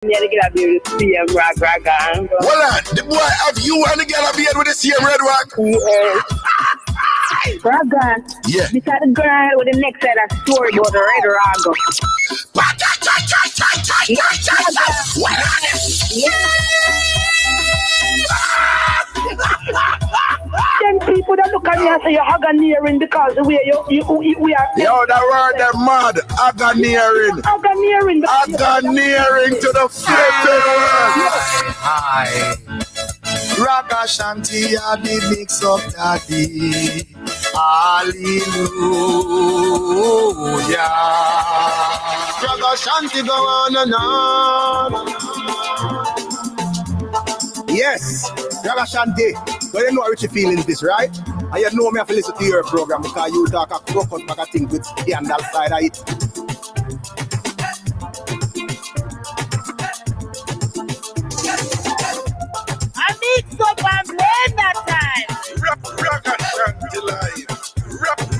Yeah, they get up here with the same Ragashanti. Hold on, the boy have you and the girl have beard with the same red rock? Yes. Ragashanti. Yeah. This is the girl with the next side of story about the red Raga. Then people that look at me and say you're Aganeering because the way we are. Yo, that word them mad. Aganeering. Aganeering. Aganeering to the flipping world. Hi. Ragashanti, I the mix up daddy. Hallelujah. Ragashanti go on and on. Yes, Ragashanti. But you know how Richie feeling this, right? And you know me have to listen to your program because you talk a crocus bag of things with scandal side of it. I mix up and blend that time. Ragashanti live.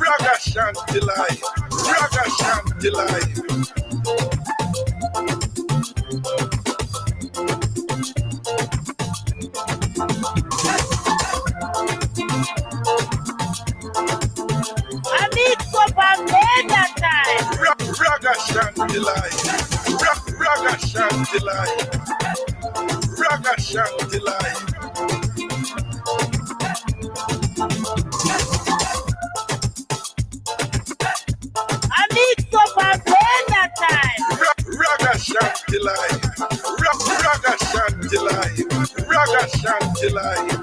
Ragashanti live. Ragashanti live. I mix up and blend that time. Ragashanti live. Ragashanti live. Ragashanti live. I mix up and blend that time. Ragashanti live. Ragashanti live. Ragashanti live.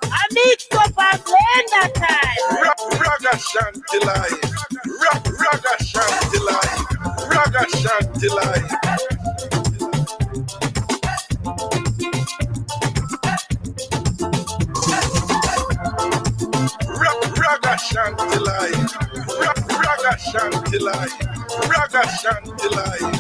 I mix up and blend that time. Ragashanti live. Ragashanti live. Ragashanti live. Ragashanti live. Ragashanti live. Ragashanti live.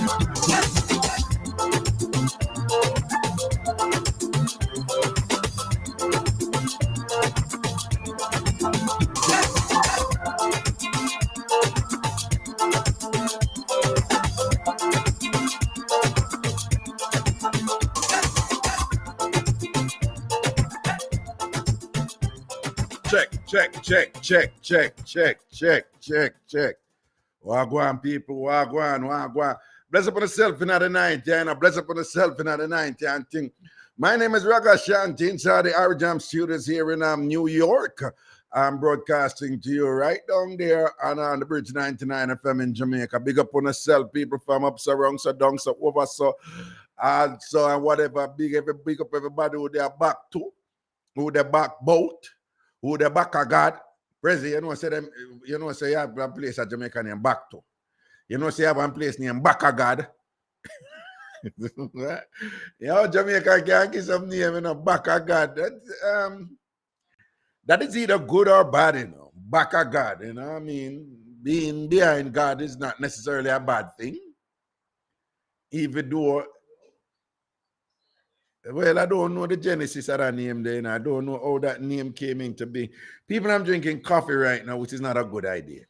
Check. Wagwan people, wagwan. Bless upon yourself in the night, and bless upon yourself in the night, and thing. My name is Ragashanti inside the Irie Jam Studios here in New York. I'm broadcasting to you right down there on the Bridge 99 FM in Jamaica. Big up on yourself, people from up, so around, so down, so over, so and whatever. Big up everybody who they are back to, who they back boat, who they back a God. President, say you have one place at Jamaica named Backto. Say you have one place named Backagad. Jamaica can't give some name, Backagad. That is either good or bad, Backagad, I mean, being behind God is not necessarily a bad thing. Even though, well, I don't know the genesis of that name there, and I don't know how that name came into being. People, I'm drinking coffee right now, which is not a good idea.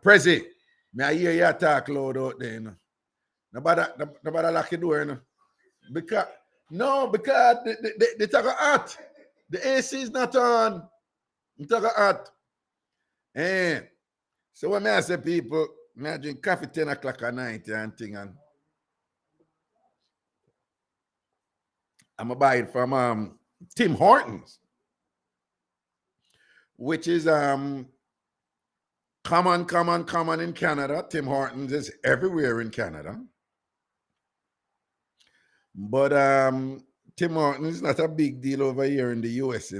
Prezi, may I hear you talk loud out there, Nobody lock the door, Because they talk hot. The AC is not on. They talk hot. And so when I say people, I drink coffee 10 o'clock at night and thing, and I'm going to buy it from Tim Hortons, which is common in Canada. Tim Hortons is everywhere in Canada. But Tim Hortons is not a big deal over here in the US,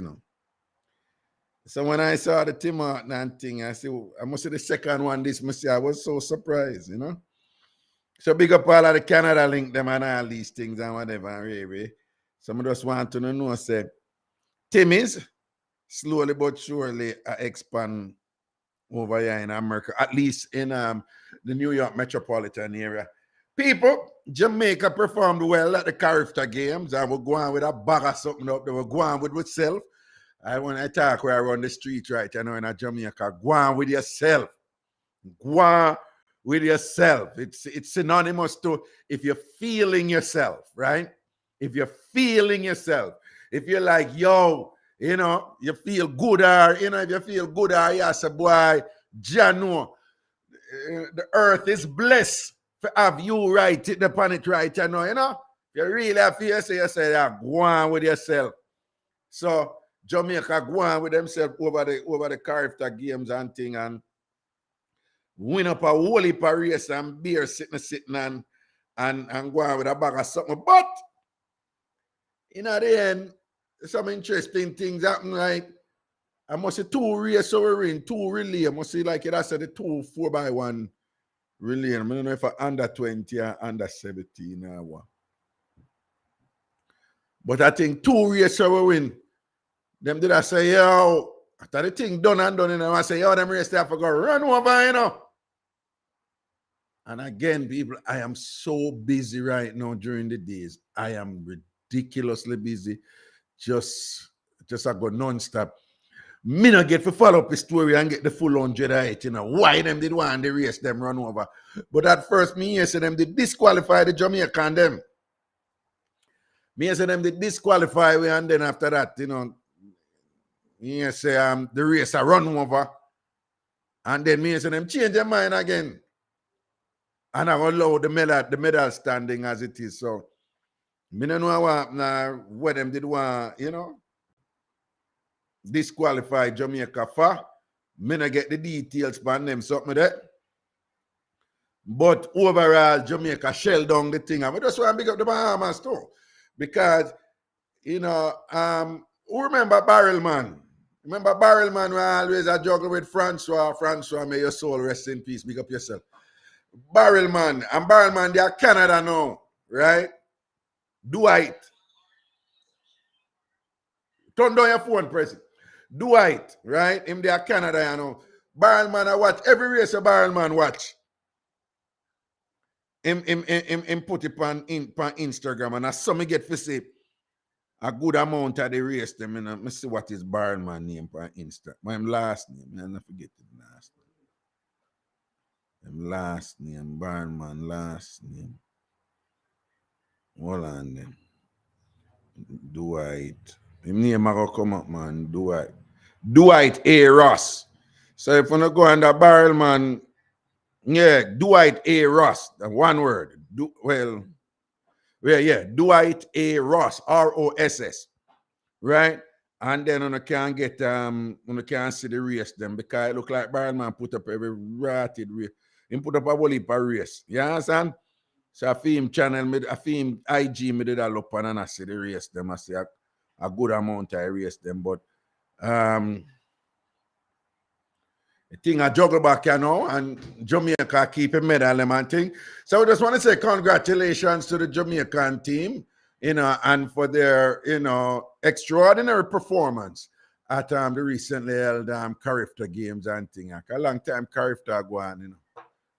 So when I saw the Tim Hortons thing, I said, I must say the second one, I was so surprised, So big up all of the Canada link them and all these things and whatever, really. Some of us want to know, say, Tim is slowly but surely expand over here in America, at least in the New York metropolitan area. People, Jamaica performed well at the character games, and we're going with a bag of something up there. We're going with itself. when I talk where I run the street right, I know in Jamaica, go on with yourself. Go on with yourself. It's synonymous to if you're feeling yourself, right? If you're feeling yourself, if you're like, yo, you know, you feel good, or you know, if you feel good, or yes, boy, Jano, the earth is blessed to have you right upon it right, you know. You really feel so you say, yeah, go on with yourself. So Jamaica go on with themselves over the character games and thing and win up a whole heap of race and beer sitting and go on with a bag of something. But in the end, some interesting things happen, right? I must say 2 races over in 2 relay. I must say like I said the 2 4x1 relay. I don't know if I under 20 or under 17 or what. But I think 2 races over win. Them did I say, yo, after the thing done and done, I say, yo, them race there for go run over, you know. And again, people, I am so busy right now during the days. I am ridiculously busy. Just I go non-stop. Me not get to follow up the story and get the full 108, you know. Why them did want the race them run over. But at first, me say them did disqualify the Jamaican them. Me say them did disqualify we, and then after that, you know, me say the race I run over. And then me say them change their mind again. And I allow the medal standing as it is. So me don't know what them did want, you know, disqualify Jamaica for. Me not get the details from them, something like that. But overall, Jamaica shell down the thing. And I just want to big up the Bahamas too. Because, you know, who remember Barrel Man? Remember Barrel Man who always a juggle with Francois. Francois, may your soul rest in peace. Big up yourself. Barrel Man. And Barrel Man, they are Canada now. Right? Dwight. Turn down your phone, President. Dwight, right? Him they are Canada, you know. Barrel Man, I watch every race a Barrel Man watch. Him put it on Instagram, and I saw me get to see a good amount of the race them. And I see what is Barrel Man name on Instagram. My last name, I never forget the last name. Last name, Barrel Man, last name. Hold on then. Dwight. Him name I go come up, man. Dwight A. Ross. So if you go under Barrel Man, yeah, Dwight A. Ross. One word. Dwight A. Ross. R-O-S-S. Right? And then you can get you can see the race them because it look like Barrel Man put up every ratted race. He put up a whole heap of race. You understand? So I feel him channel, I feel him IG me did a look and I see the race them. I see a good amount of race them. But the thing I juggle back, you know, and Jamaica keep a medal and thing. So I just want to say congratulations to the Jamaican team, you know, and for their, you know, extraordinary performance at the recently held Carifta games and thing. Like a long time Carifta go on, you know.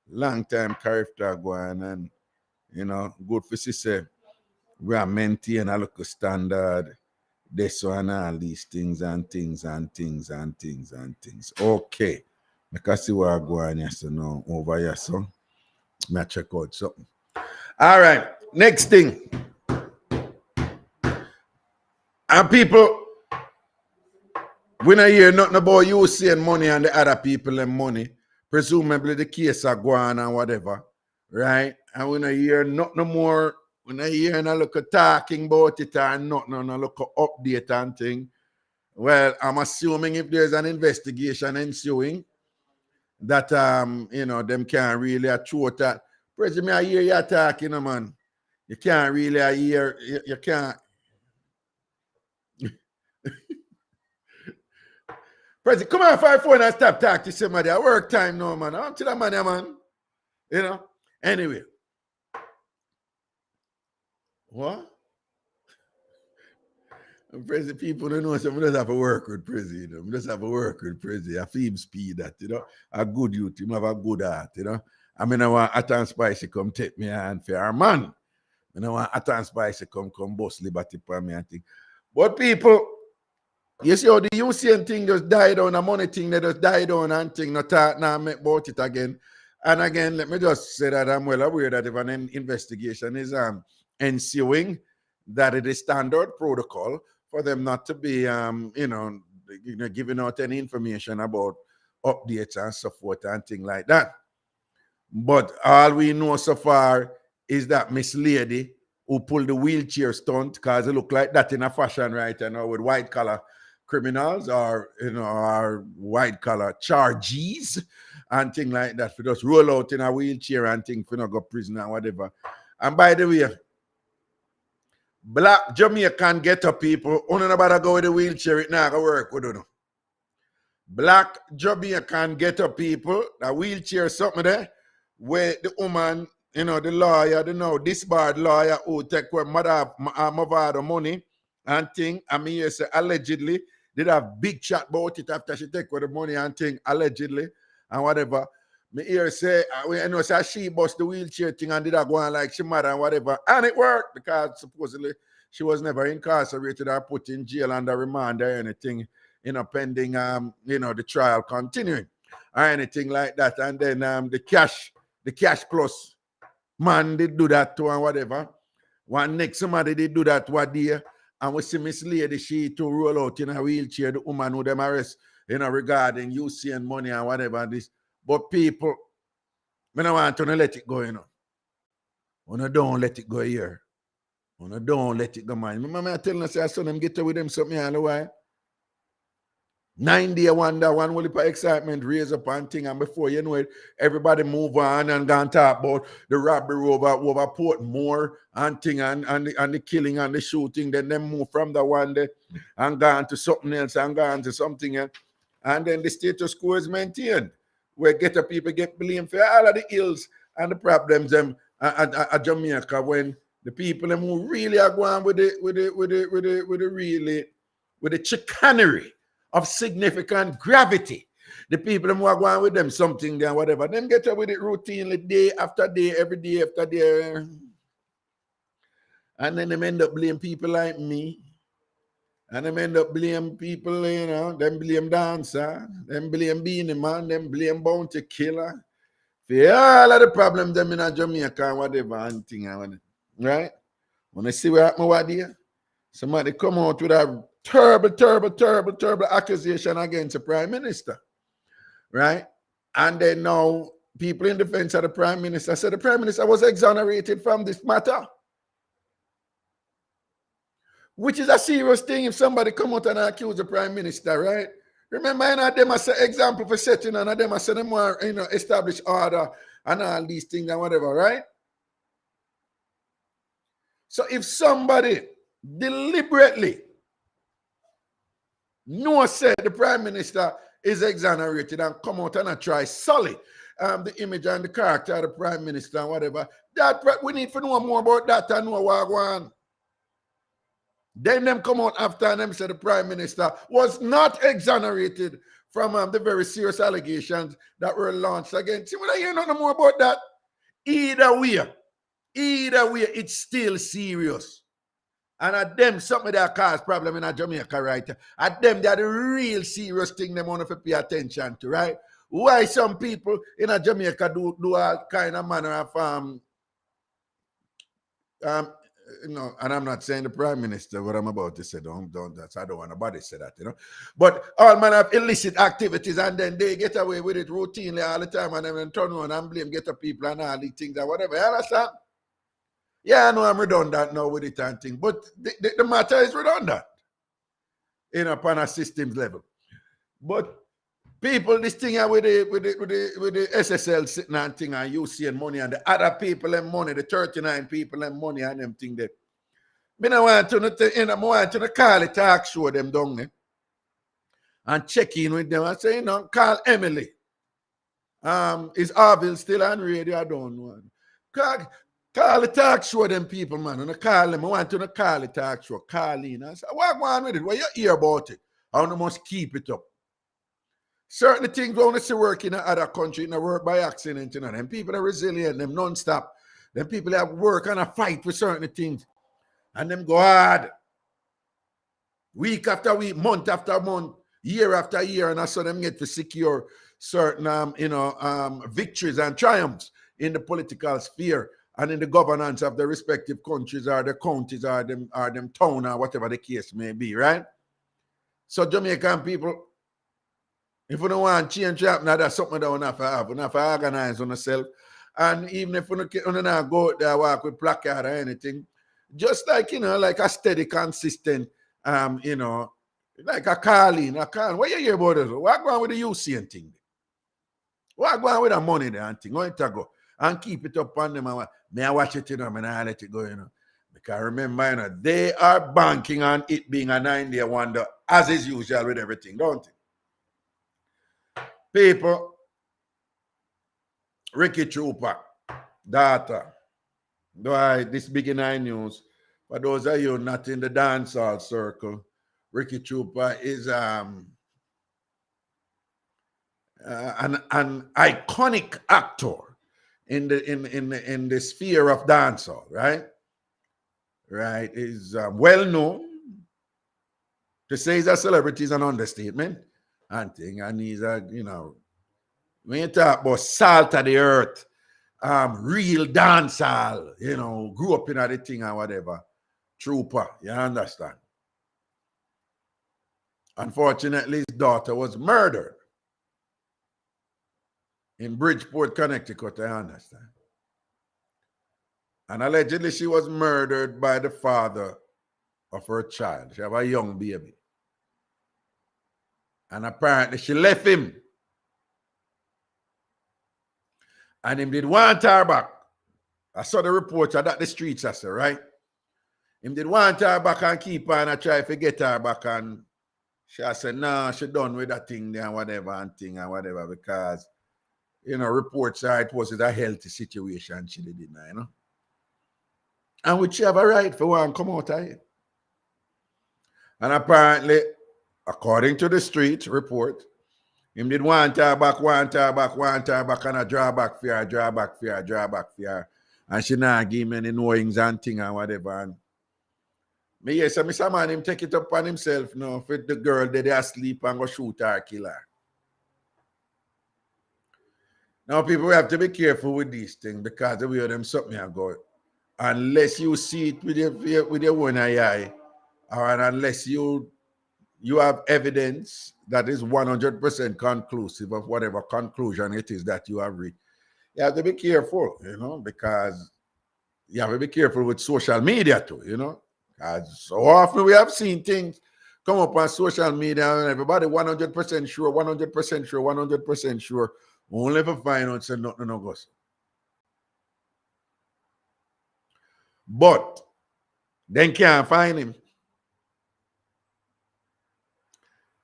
Long time Carifta go on, and you know, good for say we are maintain a local standard. This one, all these things and things and things and things and things. Okay. I can see what I go on here, so now over here, so I check out something. All right, next thing. And people, we don't hear nothing about you saying money and the other people and money. Presumably the case are going and whatever, right? And we don't hear nothing more. We don't hear no look at talking about it and nothing, no look at update and thing. Well, I'm assuming if there's an investigation ensuing, that you know, them can't really throw that. President, I hear you talking, you know, man. You can't really hear, you can't. President, come on, 5 phone and stop talking to somebody. I work time now, man. I'm to that man, man. You know? Anyway. What? President, people don't know, so we just have to work with President. You know? We just have to work with President. I feel him speed that, you know. A good youth, him have a good heart, you know. I mean, I want Hot and Spicy come take me hand for our man. I want Hot and Spicy come bust liberty for me and think. But people, You see how the UCN thing just died on, the money thing that just died on and thing, not talk now make about it again. And again, let me just say that I'm well aware that if an investigation is ensuing, that it is standard protocol for them not to be giving out any information about updates and so forth and things like that. But all we know so far is that Miss Lady who pulled the wheelchair stunt, because it look like that in a fashion right now with white collar criminals or white collar charges and things like that. For just roll out in a wheelchair and things for not go prison or whatever. And by the way, black Jamaican ghetto people, only about to go with the wheelchair, it not gonna work. We don't know. Black Jamaican ghetto people, the wheelchair something there, where the woman, the lawyer, this bad lawyer who take away mother money and thing, I mean, you say allegedly, did have big chat about it after she take away the money and thing, allegedly, and whatever. Me hear say, say she bust the wheelchair thing and did that go on like she mad and whatever. And it worked because supposedly she was never incarcerated or put in jail under remand or anything, pending, the trial continuing or anything like that. And then the cash plus man did do that too and whatever. One next somebody did do that one day. And we see Miss Lady, she to roll out in a wheelchair, the woman who them arrest, regarding UCN money and whatever this. But people, I don't want to let it go, don't let it go here. Don't let it go, man. Remember I telling us, I saw them get with them something, you know why? 9 day wonder, one will for excitement, raise up and thing, and before you know it, everybody move on and go and talk about the robbery over Portmore and thing and the killing and the shooting, then them move from the one day and gone to something else and gone to something else. And then the status quo is maintained, where ghetto people get blamed for all of the ills and the problems at Jamaica, when the people them who really are going with the chicanery of significant gravity. The people who are going with them something and whatever, them get up with it routinely day after day, every day after day. And then they end up blaming people like me. And them end up blame people, them blame dancer, them blame Beanie Man, them blame Bounty Killer. For all of the problems them in Jamaica and whatever and thing, right? When I see what happened over there, somebody come out with a terrible accusation against the Prime Minister, right? And then now people in defense of the Prime Minister said the Prime Minister was exonerated from this matter, which is a serious thing if somebody come out and accuse the Prime Minister, right? Remember, them as an example for setting, and them as them more, establish order and all these things and whatever, right? So if somebody deliberately said the Prime Minister is exonerated and come out and try sully the image and the character of the Prime Minister and whatever, that we need to know more about that and know what going on. Then them come out after and them say the Prime Minister was not exonerated from the very serious allegations that were launched against him. I hear nothing more about that. Either way, it's still serious. And at them, something that cause problem in Jamaica, right? At them, they're the real serious thing they want to pay attention to, right? Why some people in Jamaica do all kind of manner of and I'm not saying the Prime Minister, what I'm about to say, don't I don't want nobody to say that, But all manner of illicit activities, and then they get away with it routinely all the time, and then turn around and blame ghetto people and all these things and whatever. You understand? Yeah, I know I'm redundant now with it and thing, but the matter is redundant, upon a systems level. But people, this thing with the SSL sitting and thing and UCN money and the other people and money, the 39 people and money and them thing there. I want to call it talk show them down there and check in with them and say, call Emily. Is Arville still on radio? I don't know. Call the talk show them people, man. And I call them. I want to call the talk show. Call in. I say, what going on with it? What you hear about it? I must keep it up. Certain things we want to see work in other country, work by accident, Them people are resilient, them non-stop. Them people have work and a fight for certain things. And them go hard. week after week, month after month, year after year, and I saw them get to secure certain, victories and triumphs in the political sphere and in the governance of the respective countries or the counties or them town or whatever the case may be, right? So Jamaican people, if you don't want change to happen, that's something that we have to have. We have to organize on ourselves. And even if we don't go out there walk with placard or anything, just like, like a steady, consistent, like a calling. What you hear about it? What going with the UC and thing? What going with the money there and thing? Where to go? And keep it up on them. May I watch it, may I let it go, Because remember, they are banking on it being a 9-day wonder, as is usual with everything, don't they? People, Ricky Trooper, data. This big in news. For those of you not in the dancehall circle, Ricky Trooper is an iconic actor in the sphere of dancehall, right? Right, is well known. To say he's a celebrity is an understatement, and he's when you talk about salt of the earth, real dancehall, grew up in the thing or whatever. Trooper, you understand? Unfortunately, his daughter was murdered in Bridgeport, Connecticut, I understand. And allegedly she was murdered by the father of her child. She have a young baby. And apparently she left him. And him did want her back. I saw the reports that the streets, I said, right? Him did want her back and keep her and I try to get her back. And she said, no, she done with that thing there and whatever because, reports are it was a healthy situation. She did it, And which she have a right for one come out of it. And apparently, according to the street report, him did want her back, and a draw back for her. And she not give me any knowings and thing and whatever. And so Mr. Man, him take it up on himself now for the girl that they asleep and go shoot her, kill her. Now, people, we have to be careful with these things because the way them something are going. Unless you see it with your one eye, or unless you have evidence that is 100% conclusive of whatever conclusion it is that you have reached, you have to be careful, because you have to be careful with social media too, because so often we have seen things come up on social media and everybody 100% sure, only for find out say nothing no goes. But then can't find him.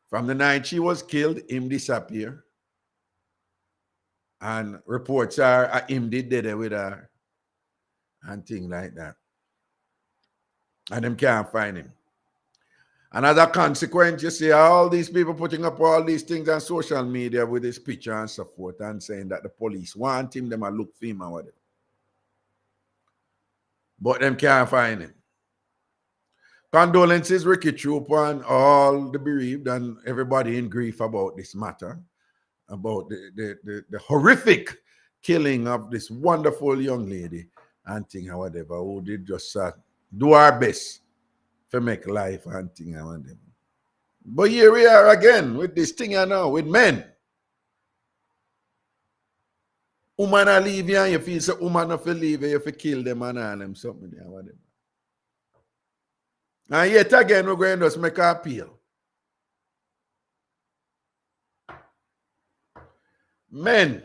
From the night she was killed, him disappear. And reports are him did it with her and things like that. And them can't find him. And as a consequence, you see all these people putting up all these things on social media with this picture and so forth and saying that the police want him, them a look for him or whatever. But them can't find him. Condolences, Ricky Trooper, and all the bereaved and everybody in grief about this matter, about the horrific killing of this wonderful young lady and thing or whatever, who did just do our best to make life and thing or whatever. But here we are again with this thing now, with men. Woman are leave you and you feel so woman not to leave you, you have to kill them and all them something there, whatever. And yet again, we're going to just make an appeal. Men,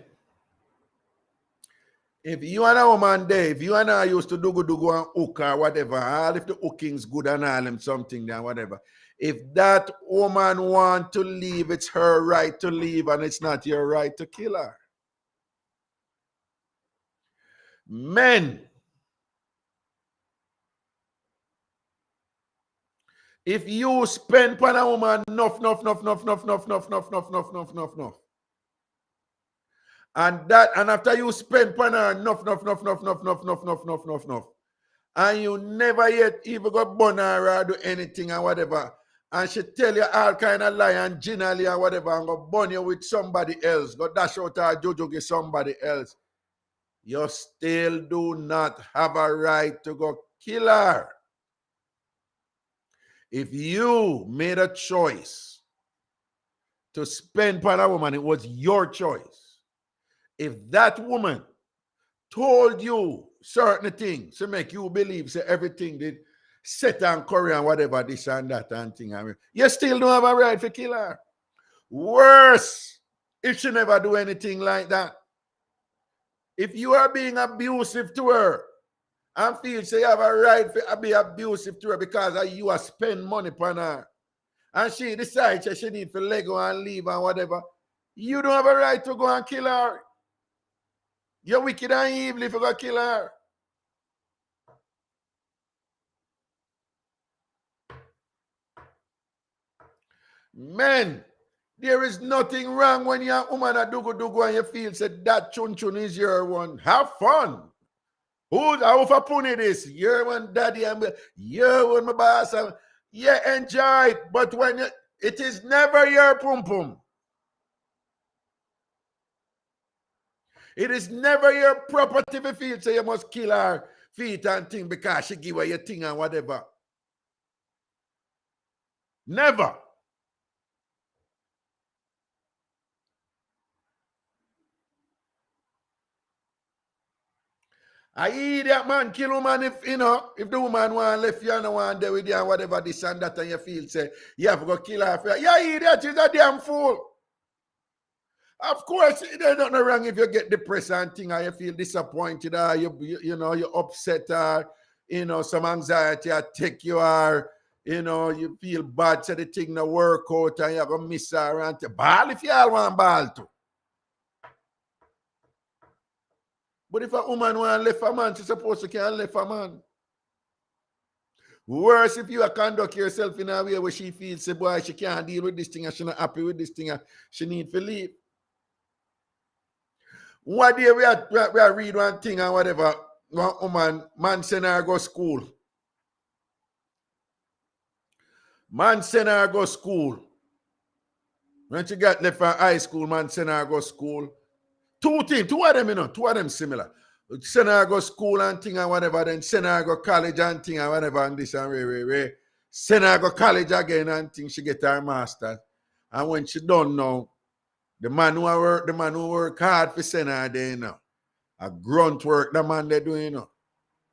if you and a woman there, if you and I used to do and hook or whatever, all if the hooking's good and all them something there, whatever. If that woman want to leave, it's her right to leave and it's not your right to kill her. Men, if you spend on a woman enough, and after you spend on her enough, and you never yet even got burn her or do anything or whatever, and she tell you all kind of lie and ginally and whatever and go burn you with somebody else, go dash out her jojo with somebody else, you still do not have a right to go kill her. If you made a choice to spend upon a woman, it was your choice. If that woman told you certain things to make you believe say everything did set and curry and whatever, this and that and thing, you still don't have a right to kill her. Worse, if she never do anything like that. If you are being abusive to her and feel say you have a right to be abusive to her because you are spend money upon her and she decides that she need to let go and leave and whatever, you don't have a right to go and kill her. You're wicked and evil if you go kill her. Men, there is nothing wrong when you're a woman at dugu and you feel say that chun is your one. Have fun. How for pony this? You're one daddy and you're one my boss. Yeah, enjoy it. But when it is never your pum pum. It is never your property if you feel so you must kill her feet and thing because she give her your thing and whatever. Never. I hear that man kill woman if if the woman want left you and want there with you and whatever this and that and you feel say you have to go kill her. Yeah, idiot, she's a damn fool. Of course, there's nothing wrong if you get depressed and thing or you feel disappointed or you upset or some anxiety take you or you feel bad so the thing no work out and you're gonna miss her and ball if you all want ball too. But if a woman want to left a man, she's supposed to can left a man. Worse if you conduct yourself in a way where she feels say boy she can't deal with this thing and she's not happy with this thing and she need to leave. One day we are read one thing and whatever, one woman, man send her go school. Man send her go school. When she got left from high school, man send her go school. Two of them, two of them similar. Send her go school and thing and whatever, then send her go college and thing and whatever and this and way. Send her go college again and thing, she get her master's. And when she done now, the man who work hard for send her there a grunt work, the man they doing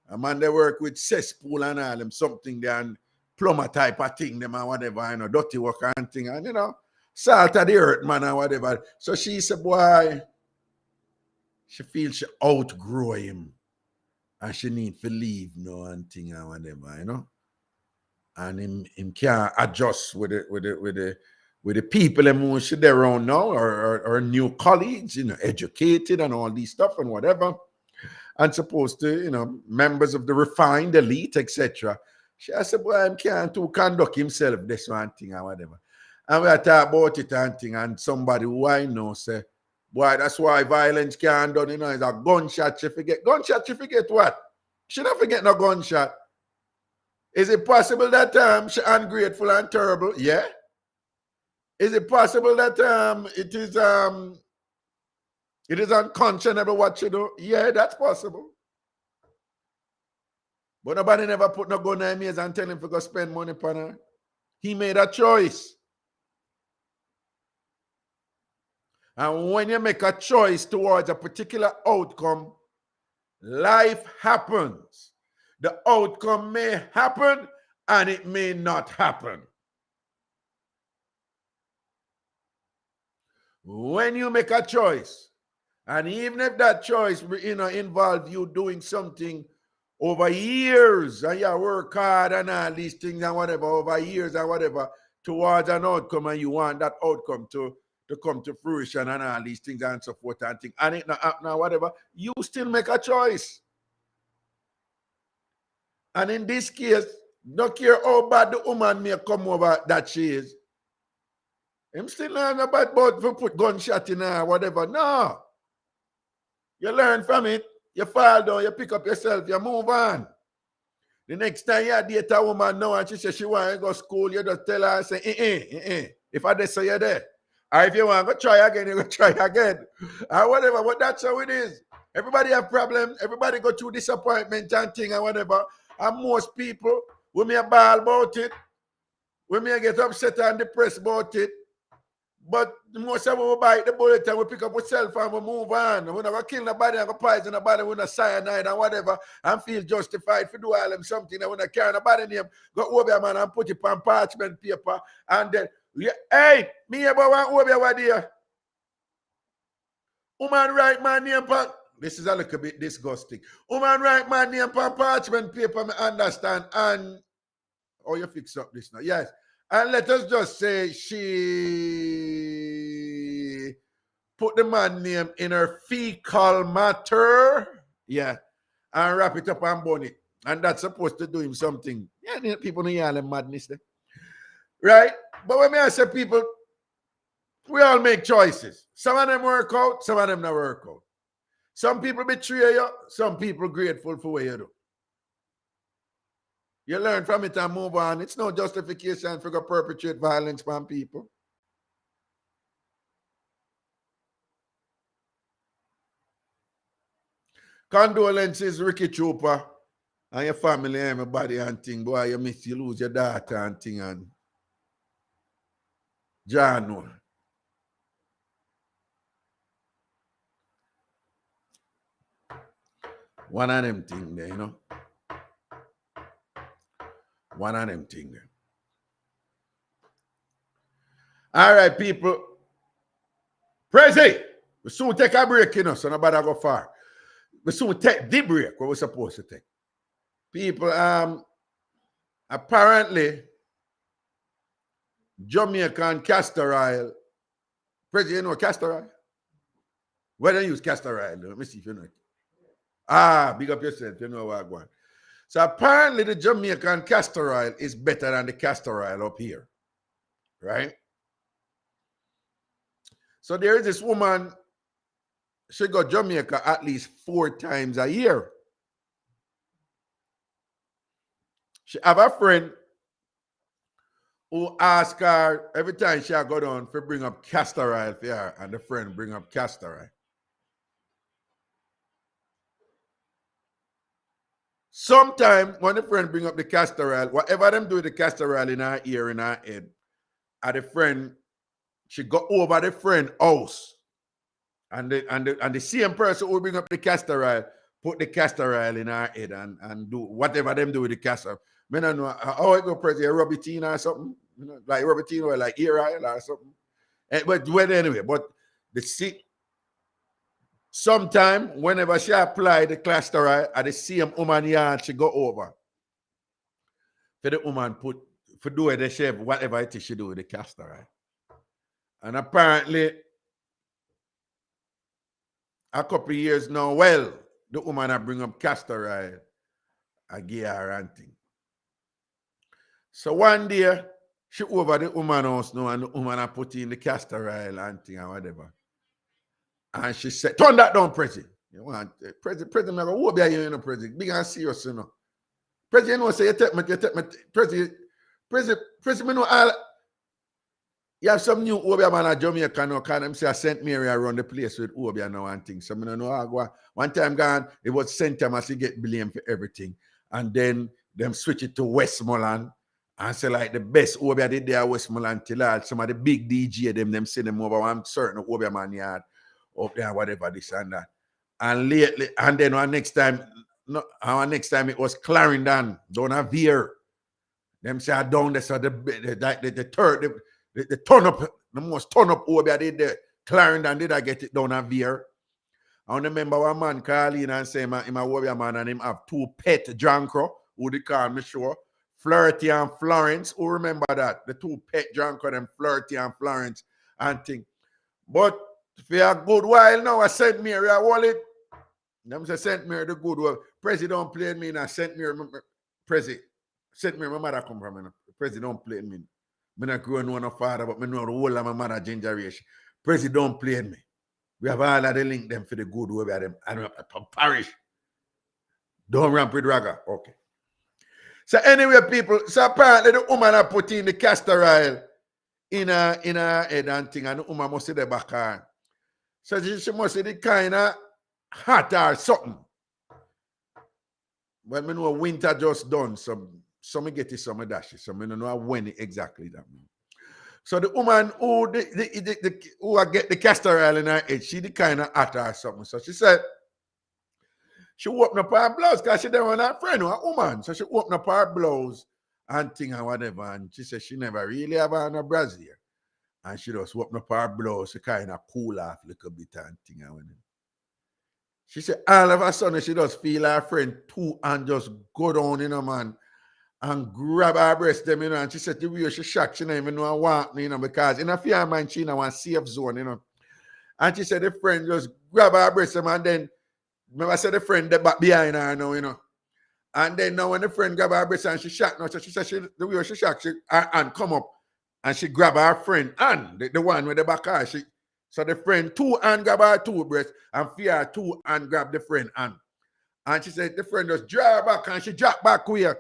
a man they work with cesspool and all them something there and plumber type of thing them and whatever, dirty work and thing and salt of the earth man and whatever. So she said, boy, she feels she outgrow him and she need to leave and thing and whatever, and him can't adjust with the people who should there around now or new colleagues, educated and all these stuff and whatever, and supposed to, members of the refined elite, etc. She said, boy, I can't to conduct himself this one thing and whatever. And we are talking about it and thing, and somebody who I know say, boy, that's why violence can't done, is a gunshot she forget. Gunshot she forget what? She don't forget no gunshot. Is it possible that she ungrateful and terrible? Yeah. Is it possible that it is unconscionable what she do? Yeah, that's possible. But nobody never put no gun in his and tell him to go spend money upon her. He made a choice. And when you make a choice towards a particular outcome, life happens. The outcome may happen and it may not happen. When you make a choice, and even if that choice involves you doing something over years and you work hard and all these things and whatever, over years and whatever, towards an outcome and you want that outcome to come to fruition and all these things and so forth and things, and it not happen or whatever, you still make a choice. And in this case, don't care how bad the woman may come over that she is. I'm still not about to put gunshot in her or whatever. No. You learn from it. You fall down. You pick up yourself. You move on. The next time you date a woman now and she says she want to go to school, you just tell her, say, If I say you're there. Or if you want to go try again, you go try again. Or whatever, but that's how it is. Everybody have problems. Everybody go through disappointment and thing and whatever. And most people, we may bawl about it. We may get upset and depressed about it. But most of us will bite the bullet and we pick up ourselves and we move on. We're not going to kill nobody and go poison nobody with a cyanide and whatever and feel justified for do all them something. And we're not carry nobody name, go over a man and put it on parchment paper and then, hey, me about one over what there. Woman write my name on, this is a little bit disgusting. Woman write my name on parchment paper, I understand. And, oh, you fix up this now. Yes. And let us just say she put the man name in her fecal matter. Yeah. And wrap it up and burn it. And that's supposed to do him something. Yeah, people know all them madness there. Right? But when I say people, we all make choices. Some of them work out, some of them not work out. Some people betray you, some people grateful for what you do. You learn from it and move on. It's no justification for go perpetrate violence on people. Condolences, Ricky Trooper, and your family, everybody, and thing. Boy, you miss, you lose your daughter and thing. And John. One of them thing there, you know. One of them thing there. All right, people. Prezi, we soon take a break, you know, so nobody go far. We soon take the break what we're supposed to take. People, apparently, Jamaican castor oil. Prezi, you know castor oil? Where do you use castor oil? Let me see if you know it. Big up yourself, you know what I'm going. So apparently the Jamaican castor oil is better than the castor oil up here, right? So there is this woman, she go to Jamaica at least 4 times a year. She have a friend who ask her every time she go down to bring up castor oil for her, and the friend bring up castor oil. Sometimes when the friend bring up the castor oil, whatever them do with the castor oil in her ear, in her head, and the friend, she go over the friend house. And the same person who bring up the castor oil, put the castor oil in her head and do whatever them do with the castor. I don't know how it go, President, rub it in or something. You know, like rub it in or like ear oil or something. But well, anyway, but the see. Sometime, whenever she apply the castor oil at the same woman yard, she go over. For the woman for do the chef, whatever it is she do with the castor oil. And apparently, a couple of years now, well, the woman I bring up castor oil, I give her and thing. So one day, she over the woman house now, and the woman I put in the castor oil and thing and whatever. And she said, turn that down, Prezi. You want Prezi, me go, who be you know, Prezi? Big and serious, you know. Prezi, you know, say, you take me, Prezi, me know all. You have some new Obia man at Jamaica now, can them say St. Mary around the place with Obia now and things. So I don't know how go. One time gone, it was St. Thomas, he get blamed for everything. And then them switch it to Westmoreland. And say like the best Obia did there Westmoreland till some of the big DJ, them send them over one certain Obia man yard. Up there, whatever, this and that. And lately, and then our next time it was Clarendon, down a Veer. Them say down there, so the turn up, the most turn up over there, Clarendon, did I get it down a Veer? I remember one man call in and say, I'm a warrior man, and him have 2 pet drunkro, who they call me sure, Flirty and Florence. Who remember that? The 2 pet drunkro, them Flirty and Florence, and thing. But for a good while now, I St. Mary, I wallet. Them say St. Mary, the good one. Prezi don't play me now. St. Mary, Prezi. St. Mary, my mother come from me. Prezi don't play me. I not grow no father, but I know the whole of my mother generation. Prezi don't play me. We have all of the link them for the good way of them. I don't have to parish. Don't ramp with Raga. Okay. So anyway, people, so apparently the woman had put in the castor oil in her head and thing, and the woman must see the back her. So she must see the kind of hot or something. Well, I know winter just done, so some get it, some dash it, so I don't know when exactly that means. So the woman who who get the castor oil in her head, she the kind of hot or something. So she said, she opened up her blouse because she didn't want her friend, a woman. So she opened up her blouse and thing and whatever. And she said she never really have on a brassiere. And she just opened up her blouse, she kind of cool off a little bit and thing and whatever. She said all of a sudden she just feel her friend too and just go down, man, and grab her breast them, and she said the way she shocked, she don't even know what, because in a fear mind she in a safe zone, And she said the friend just grab her breast them, and then remember I said the friend the back behind her now, And then now when the friend grab her breast and she shocked now, so she said the way she shocked, her hand come up and she grab her friend and the one with the back her, so the friend two hand grab her two breast and fear two hand grab the friend hand. And she said the friend just draw her back and she drop back with.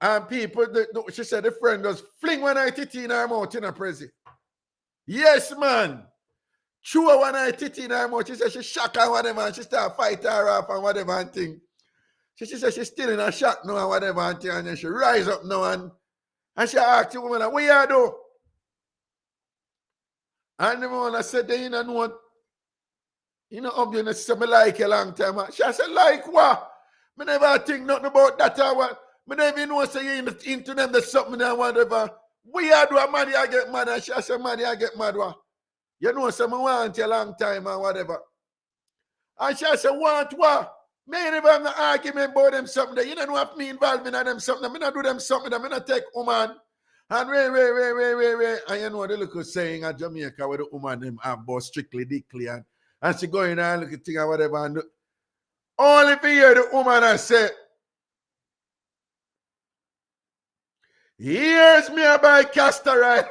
And people, she said the friend just fling one eye titty in her mouth in a prezi. Yes, man. Chew one eye titty in her mouth. She said she shock her whatever and she start fight her off and whatever and thing. She said she's still in a shock now and whatever and thing. And then she rise up now and she asked the woman, what you do? And the woman said, you know, obviously, I like a long time. She said, like what? I never think nothing about that or what. I never know say you into them there's something and whatever. We are do a man, I get mad. And she said, man, I get mad. You know, some want a long time or whatever. And she said, want what? Me never have an argument about them something that you don't have me involved in them something. I not do them something. I'm not take woman. And wait. And you know the little saying at Jamaica where the woman them have both strictly declared. And she go in and look at thing or whatever. And only if you hear the woman and say, here's me by castor oil.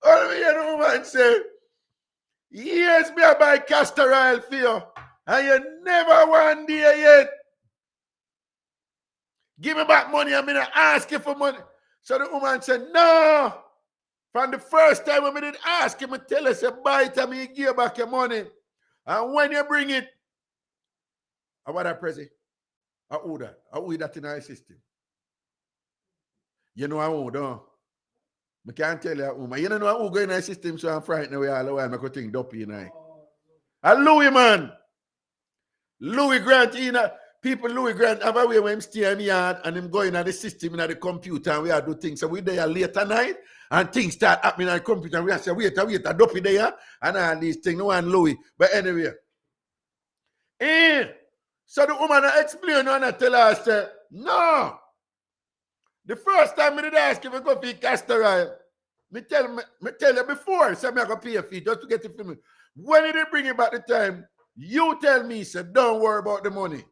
Only if you hear the woman say, here's me by castor oil for you. And you never one day yet. Give me back money. I'm going to ask you for money. So the woman said, no. From the first time when I did ask him, I tell us, buy it and me give back your money. And when you bring it, I want that present. I owe that. I owe that in our system. You know I owe, don't I can't tell you, woman. You don't know I owe go in our system, so I'm frightened away all the while. I could think dopey, And Louis, man. Louis Grant, people Louis Grant have a way when him stay in the yard and him going at the system in the computer and we are do things. So we there later night and things start happening on the computer and we are say, wait, a dopey there and all these things. No one Louis. But anyway. So the woman explained and I tell her, say, no. The first time I did ask if I go for castor oil, me tell you before, so I'm going to pay a fee just to get it for me. When did they bring it back the time, you tell me, say, don't worry about the money.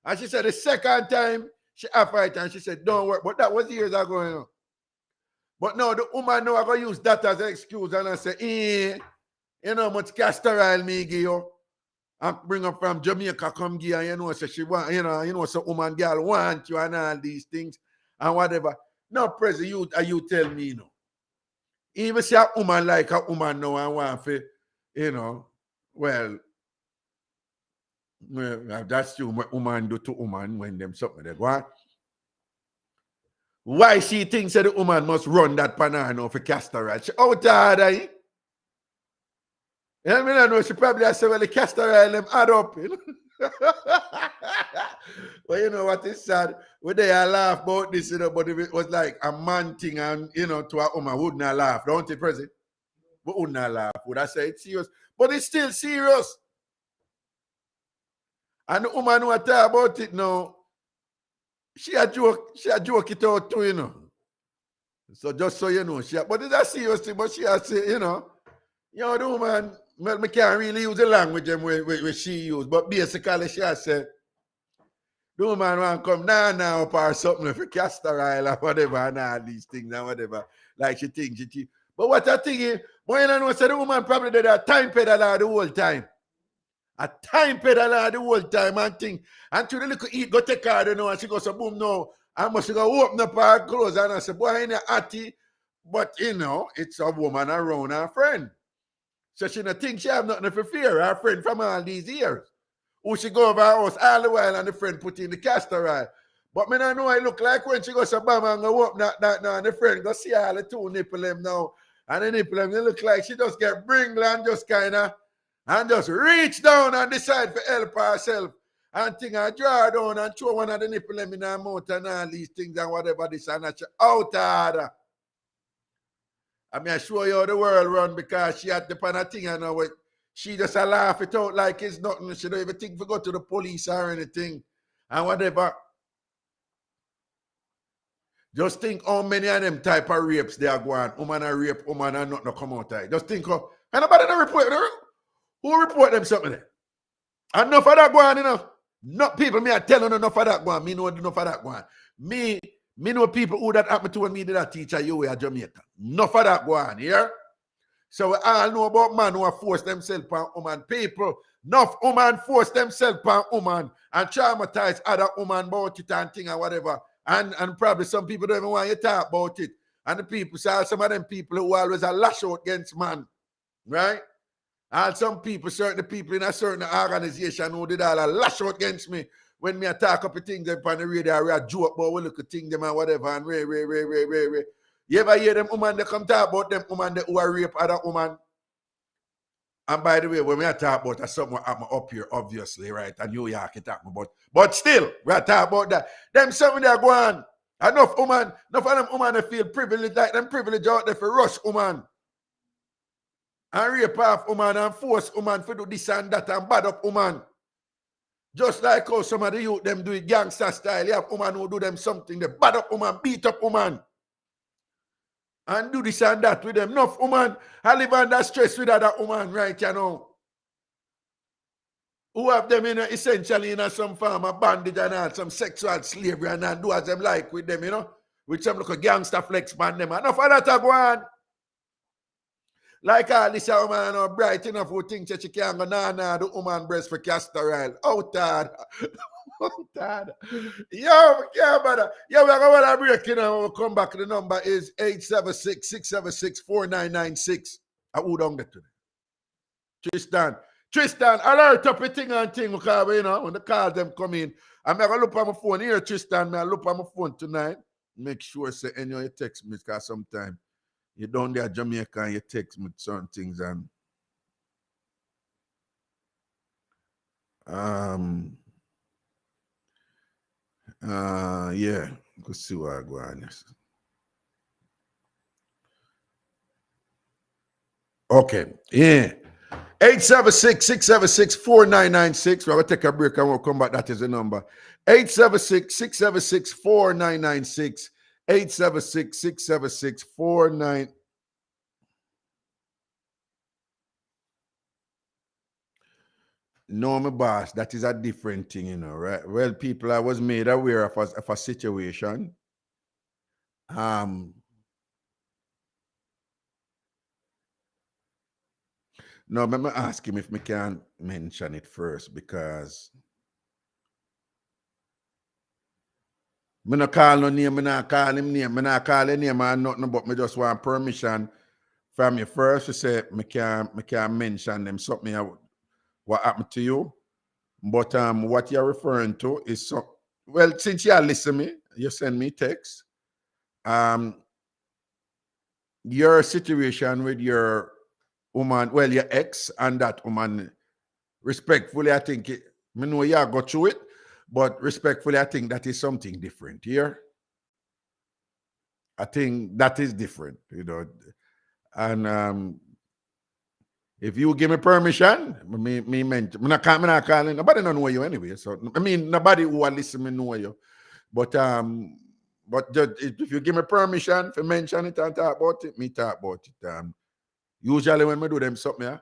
And she said the second time she offered it and she said, don't worry. But that was years ago. But now the woman now I'm going to use that as an excuse and I say, you know how much castor oil me give you? And bring her from Jamaica, come give her, you know, so she want, you know, some woman girl want you and all these things and whatever. Now, President, you tell me, even say a woman like a woman now and want to, well, that's true. What woman do to woman when them something they go. Why she thinks that the woman must run that banana for castor oil? She out hard, I know she probably has said, well, the castor oil them add up. Well, you know what is sad? When they laugh about this, but if it was like a man thing and, to a woman, would not laugh, don't you, President? But would not laugh. Would I say it's serious? But it's still serious. And the woman who talk about it now, she a joke it out too, So just so you know, but it's a serious thing, but she has say, the woman, well, I can't really use the language where she use, but basically she has said, the woman want to come now up or something for castor oil or whatever and all these things and whatever. Like she thinks. But what I think is, but you know, so the woman probably did a time pedal the whole time. A time pedal the whole time and thing. And to the little eat, go take her, you know, and she goes, so boom, no. I must go open up her clothes. And I said, boy, in your atty. But, you know, it's a woman around her friend. So she don't think she have nothing to fear. Her friend from all these years. Who she go over her house all the while and the friend put in the castor oil. But me don't know I look like when she goes to Bama and go open that now and the friend go see all the two nipple them now. And the nipple them, they look like she just get bringle and just kind of, and just reach down and decide to help herself. And thing and draw down and throw one of the nipple them in her mouth and all these things and whatever this and that. She out of order. I mean, I show you how the world run because she had the pan of thing and now she just a laugh it out like it's nothing. She don't even think to go to the police or anything and whatever. Just think how many of them type of rapes they are going. Woman a rape, woman and nothing come out of it. Just think how, and nobody don't report them. Who report them something there? Enough of that going, you know. Not people, me I tell you enough of that going. Me know enough of that going. Me know people who that happened to when me did a teacher you at Jamaica. Enough of that going, yeah? So we all know about man who force themselves on woman. People, enough woman force themselves on woman and traumatize other woman about it and thing or whatever. And probably some people don't even want you to talk about it. And the people, so some of them people who always are lash out against man, right? And some people, certain people in a certain organization who did all a lash out against me when me talk up the things upon the radio, I joke about we look at things them and whatever and ray. You ever hear them woman that come talk about them woman that who are rape other woman? And by the way, when we are talking about something happen up here, obviously, right? And New York it happen about. But still, we are talking about that. Them something they are going. Enough of them woman that feel privileged, like them privileged out there for rush woman. And rape off woman and force woman for do this and that and bad up woman. Just like how some of the youth them do it gangster style. You have woman who do them something, they bad up woman, beat up woman. And do this and that with them. Enough woman, I live under stress with other woman, right, you know. Who have them in essentially in some form of bondage and all, some sexual slavery and do as them like with them, you know. With some little gangster flex man them. Enough of that go on. Like all this woman are bright enough who thinks that she can't go the woman breast for castor oil. Out of Yo, yeah, brother. Yeah, we're going to break, you know. We'll come back. The number is 876-676-4996. I would don't get to it. Tristan, alert up a thing and thing because, you know, when the calls them come in, I'm going to look on my phone here, Tristan. I look on my phone tonight. Make sure say any of your text me because sometimes you down there Jamaica and you text me certain things and yeah, go see what I go on. Okay, yeah. 876-676-4996. We're going to take a break and we'll come back. That is the number. 876-676-4996. 876-676-4996. No, my boss, that is a different thing, you know, right? Well, people, I was made aware of a situation. No, let me ask him if me can mention it first because me not call no name, me not call him name, me not call him name and nothing, but me just want permission from you first to say me can mention them something what happened to you. But what you're referring to is so well, since you listen me, you send me text. Your situation with your woman, well, your ex and that woman, respectfully, I think me know you go through it, but respectfully, I think that is something different here. I think that is different, you know. And if you give me permission, me not calling, nobody don't know you anyway. So I mean, nobody who are listening know you. But just, if you give me permission to mention it and talk about it, me talk about it. Usually when I do them something,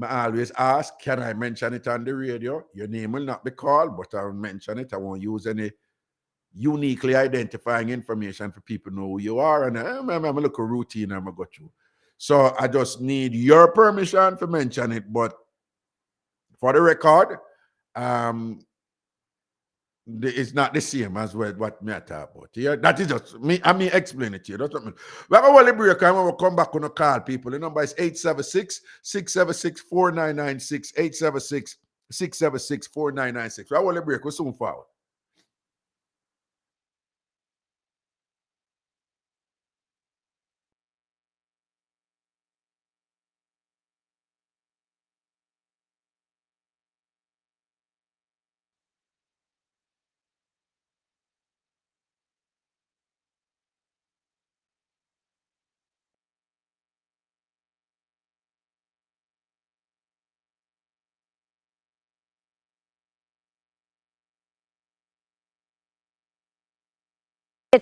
I always ask, can I mention it on the radio? Your name will not be called, but I will mention it. I won't use any uniquely identifying information for people to know who you are. And I'm a little routine I'm going to go through. So I just need your permission to mention it, but for the record, it's not the same as what me I talk about. Yeah, that is just me. I mean, explain it to you. That's what I mean. We're going to break and when we come back on the call, people. The number is 876-676-4996. 876-676-4996. We're going to break. We're soon forward.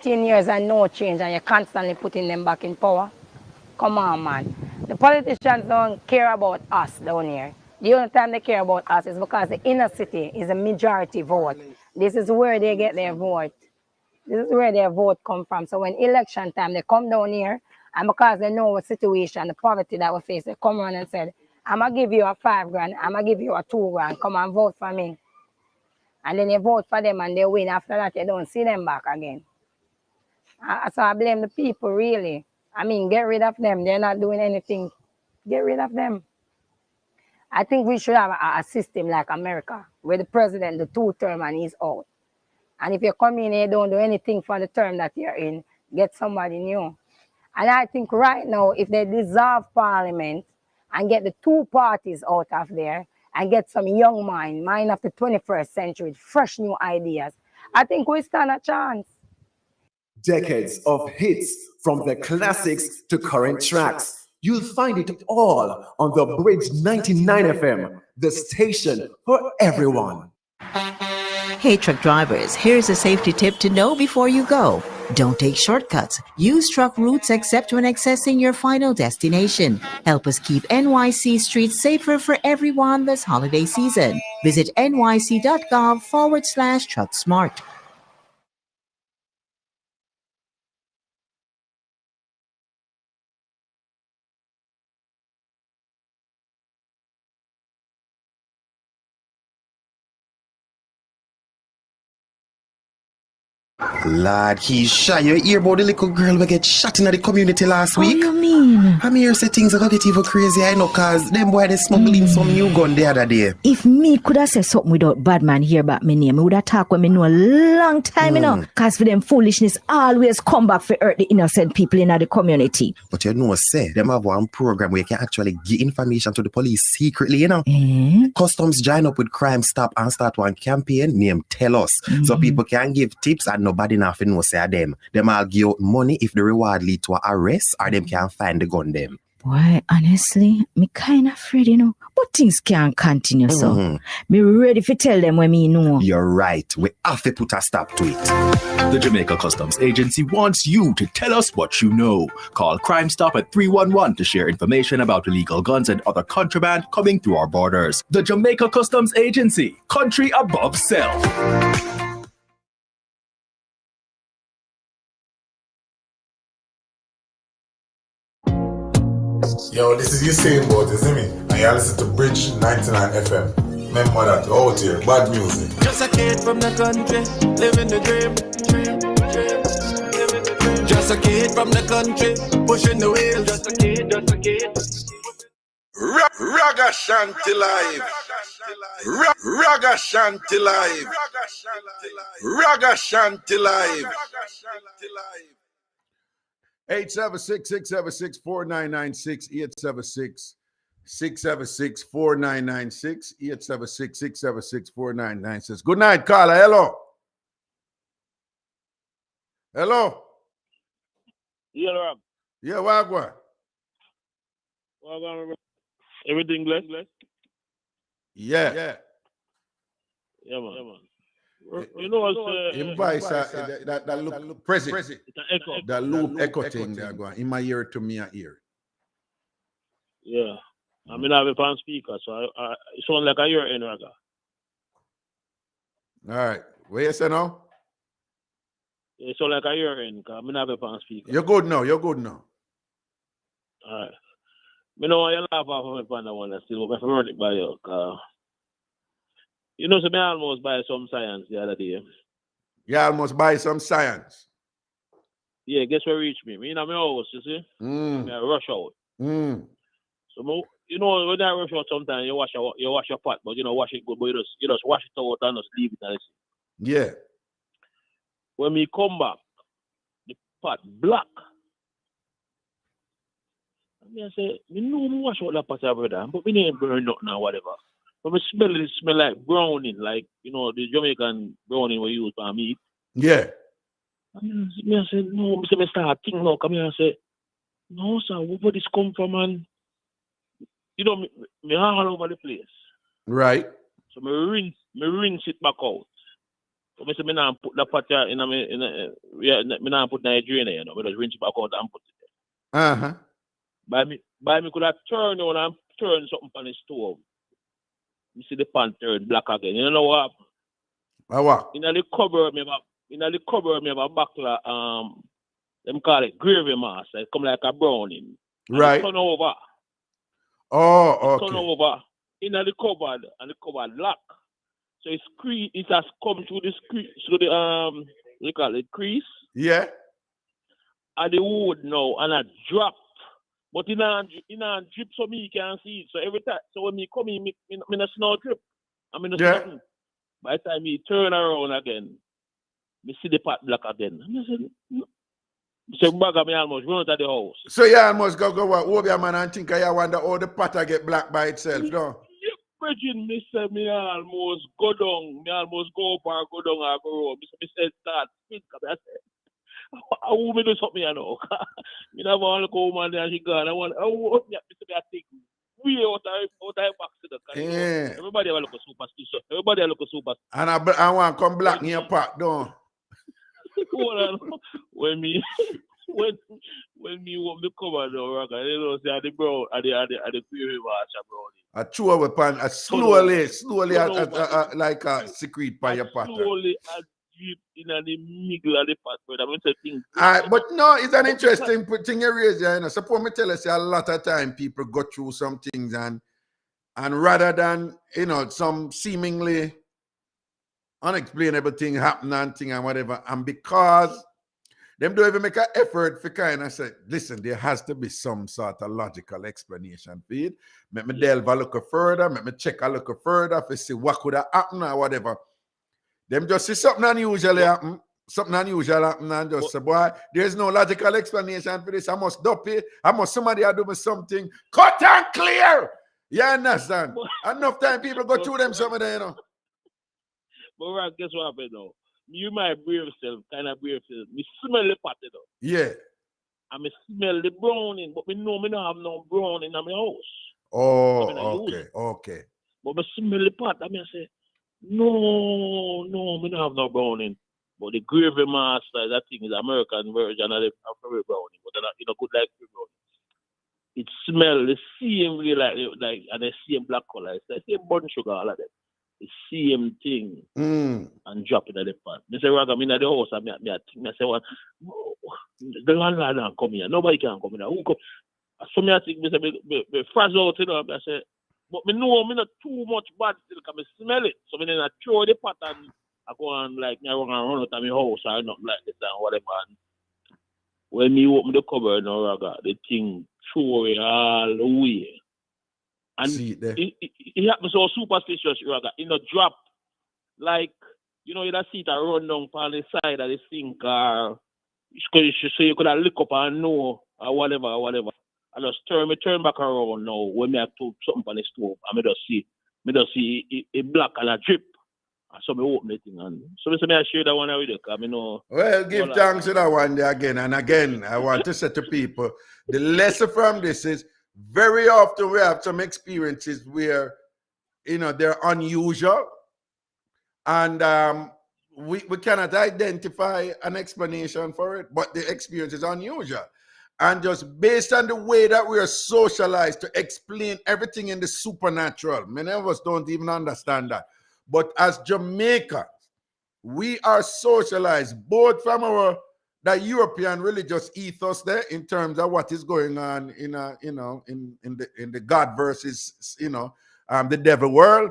Years and no change, and you're constantly putting them back in power. Come on, man. The politicians don't care about us down here. The only time they care about us is because the inner city is a majority vote. This is where they get their vote. This is where their vote come from. So when election time, they come down here, and because they know what situation, the poverty that we face, they come around and said, I'm going to give you a $5,000, I'm going to give you a $2,000, come and vote for me. And then you vote for them and they win. After that, you don't see them back again. So I blame the people, really. I mean, get rid of them. They're not doing anything. Get rid of them. I think we should have a system like America, where the president, the 2-term, and he's out. And if you come in and you don't do anything for the term that you're in, get somebody new. And I think right now, if they dissolve parliament and get the 2 parties out of there and get some young mind of the 21st century, fresh new ideas, I think we stand a chance. Decades of hits from the classics to current tracks. You'll find it all on the Bridge 99 FM, the station for everyone. Hey truck drivers, here's a safety tip to know before you go. Don't take shortcuts. Use truck routes except when accessing your final destination. Help us keep NYC streets safer for everyone this holiday season. Visit nyc.gov/trucksmart. Lad, he's shy. You hear about the little girl we get shot in the community last week? What do you mean? I'm here say things are gonna get even crazy, I know, cause them boy they smuggling some new gun the other day. If me could have said something without bad man hear about me name, I would have talked with me know a long time, you know. Cause for them foolishness always come back for hurt the innocent people in the community. But you know, say, them have one program where you can actually give information to the police secretly, you know. Customs join up with Crime Stop and start one campaign named Tell Us. So people can give tips and nobody nothing know say them. Them all give out money if the reward lead to an arrest or them can find the gun them. Boy, honestly, me kind of afraid, you know. But things can't continue, so. Me ready to tell them when me know. You're right. We have to put a stop to it. The Jamaica Customs Agency wants you to tell us what you know. Call Crime Stop at 311 to share information about illegal guns and other contraband coming through our borders. The Jamaica Customs Agency, country above self. Yo, this is Usain Bolt, isn't me? And you listen to Bridge 99 FM. Remember that, out here, bad music. Just a kid from the country, living the dream. Just a kid from the country, pushing the wheel. Just a kid. Ragashanti live. Ragashanti live. Ragashanti live. 876-676-4996, 876-676-4996, 876-676-4996. Good night, Carla. Hello. Hello. Yeah, Rob. Yeah, Wagwan. Everything blessed? Yeah. Yeah, man. You know what's that loop present. That loop echo thing that going in my ear to me ear. Yeah. I mean I have a fan speaker, so I it sounds like I hear in Raga. All right. Where you say now? It sounds like I hear in because I mean I have a fan speaker. You're good now. All right. Me know you laugh off of me on that one, I still but I heard it by you. You know, so me almost buy some science the other day. You almost buy some science. Yeah, guess where reach me? Me in my house, you see? Mm. I rush out. Mm. So you know, when I rush out sometimes you wash your pot, but you know, wash it good, but you just wash it out and just leave it and it's, Yeah. when we come back, the pot black. I say, you know, me wash out that pot every day, but me ain't burn nothing or whatever. But me smell like browning, like, you know, the Jamaican browning we use for meat. Yeah. And me I say, no, me start thinking now, come here and say, no, sir, where this come from? And, you know, me all over the place. Right. So me rinse it back out. So me say, me not put the pot me not put Nigeria, you know, me just rinse it back out and put it there. Uh-huh. By me could have turned on and turn something on the stove. You see the pan turn black again. You know what happened? What? In the cupboard, me have a buckler, them call it gravy mass. It come like a browning. And Right. it turn over. Oh, okay. Turn over in the cupboard and the cupboard lock. So it has come through the you call it crease. Yeah. And the wood now and a drop. But in a drip so me can see it. So every time, so when me come in, me not smell drip. I mean, nothing. By the time me turn around again, me see the pot black again. And I said, no. So bag me almost run out of the house. So you almost go over your man and think I wonder how the pot get black by itself, no? Yeah, Virgin, me say me almost go down. Me almost go up or go down or go up. Me say start speak. I said, I want me do something, you know. Me never want to go home and then she gone. I want me to take way out of accident. Yeah. Everybody have a look superstitious. Everybody have a look superstitious. And I want to come black in your pot, don't. When me want to come out of rock, I don't say the brown, the query wash brownie. I chew a weapon, slowly, like a secret by your pot. Slowly, deep in the middle of the pot, but I'm saying. But no, it's an interesting thing you raise there. You know, suppose me tell us a lot of time people go through some things and rather than some seemingly unexplainable thing happen and whatever, and because them don't even make an effort for kind of say, listen, there has to be some sort of logical explanation for it. Make me delve a little further, make me check a little further to see what could have happened or whatever. Them just see something unusual happen. Something unusual happen and just say, boy, there's no logical explanation for this. I must dump it. I must somebody do me something. Cut and clear. You understand? Enough time people go through them some of them, you know. But guess what happened now? You my brave self, kind of brave self. Me smell the pot, you know. Yeah. And me smell the browning, but me know me don't have no browning in my house. Oh, okay. But me smell the pot, and I say, no, me don't have no browning. But the gravy master, that thing is American version of the browning, but you know, good like browning. It smells the same way like and the same black color. It's the same burnt sugar, all of that. The same thing and drop it at the pot. Me say, Raga, I'm in the house and I think, I say, well, the landlord don't come here. Nobody can come here. Who come? So I think, me frazzle out, you know. I say, but me know me not too much bad still because me smell it. So me then I throw the pot and I go and like, I run out of my house or not like this and whatever. And when me open the cupboard now, Raga, the thing throw it all the way. And it happens so superstitious, Raga. In a drop, like, you know, you see it run down on the side of the sink, or so you could have look up and know, or whatever. I just turn back around now when I took something on the stove, and I just see a black and a drip. And so I open the thing, and so I share that one with you, because I know. Well, give thanks to that one there again. And again, I want to say to people, the lesson from this is, very often we have some experiences where, they're unusual and we cannot identify an explanation for it, but the experience is unusual. And just based on the way that we are socialized to explain everything in the supernatural, many of us don't even understand that. But as Jamaicans, we are socialized both from the European religious ethos there in terms of what is going on in the God versus the devil world,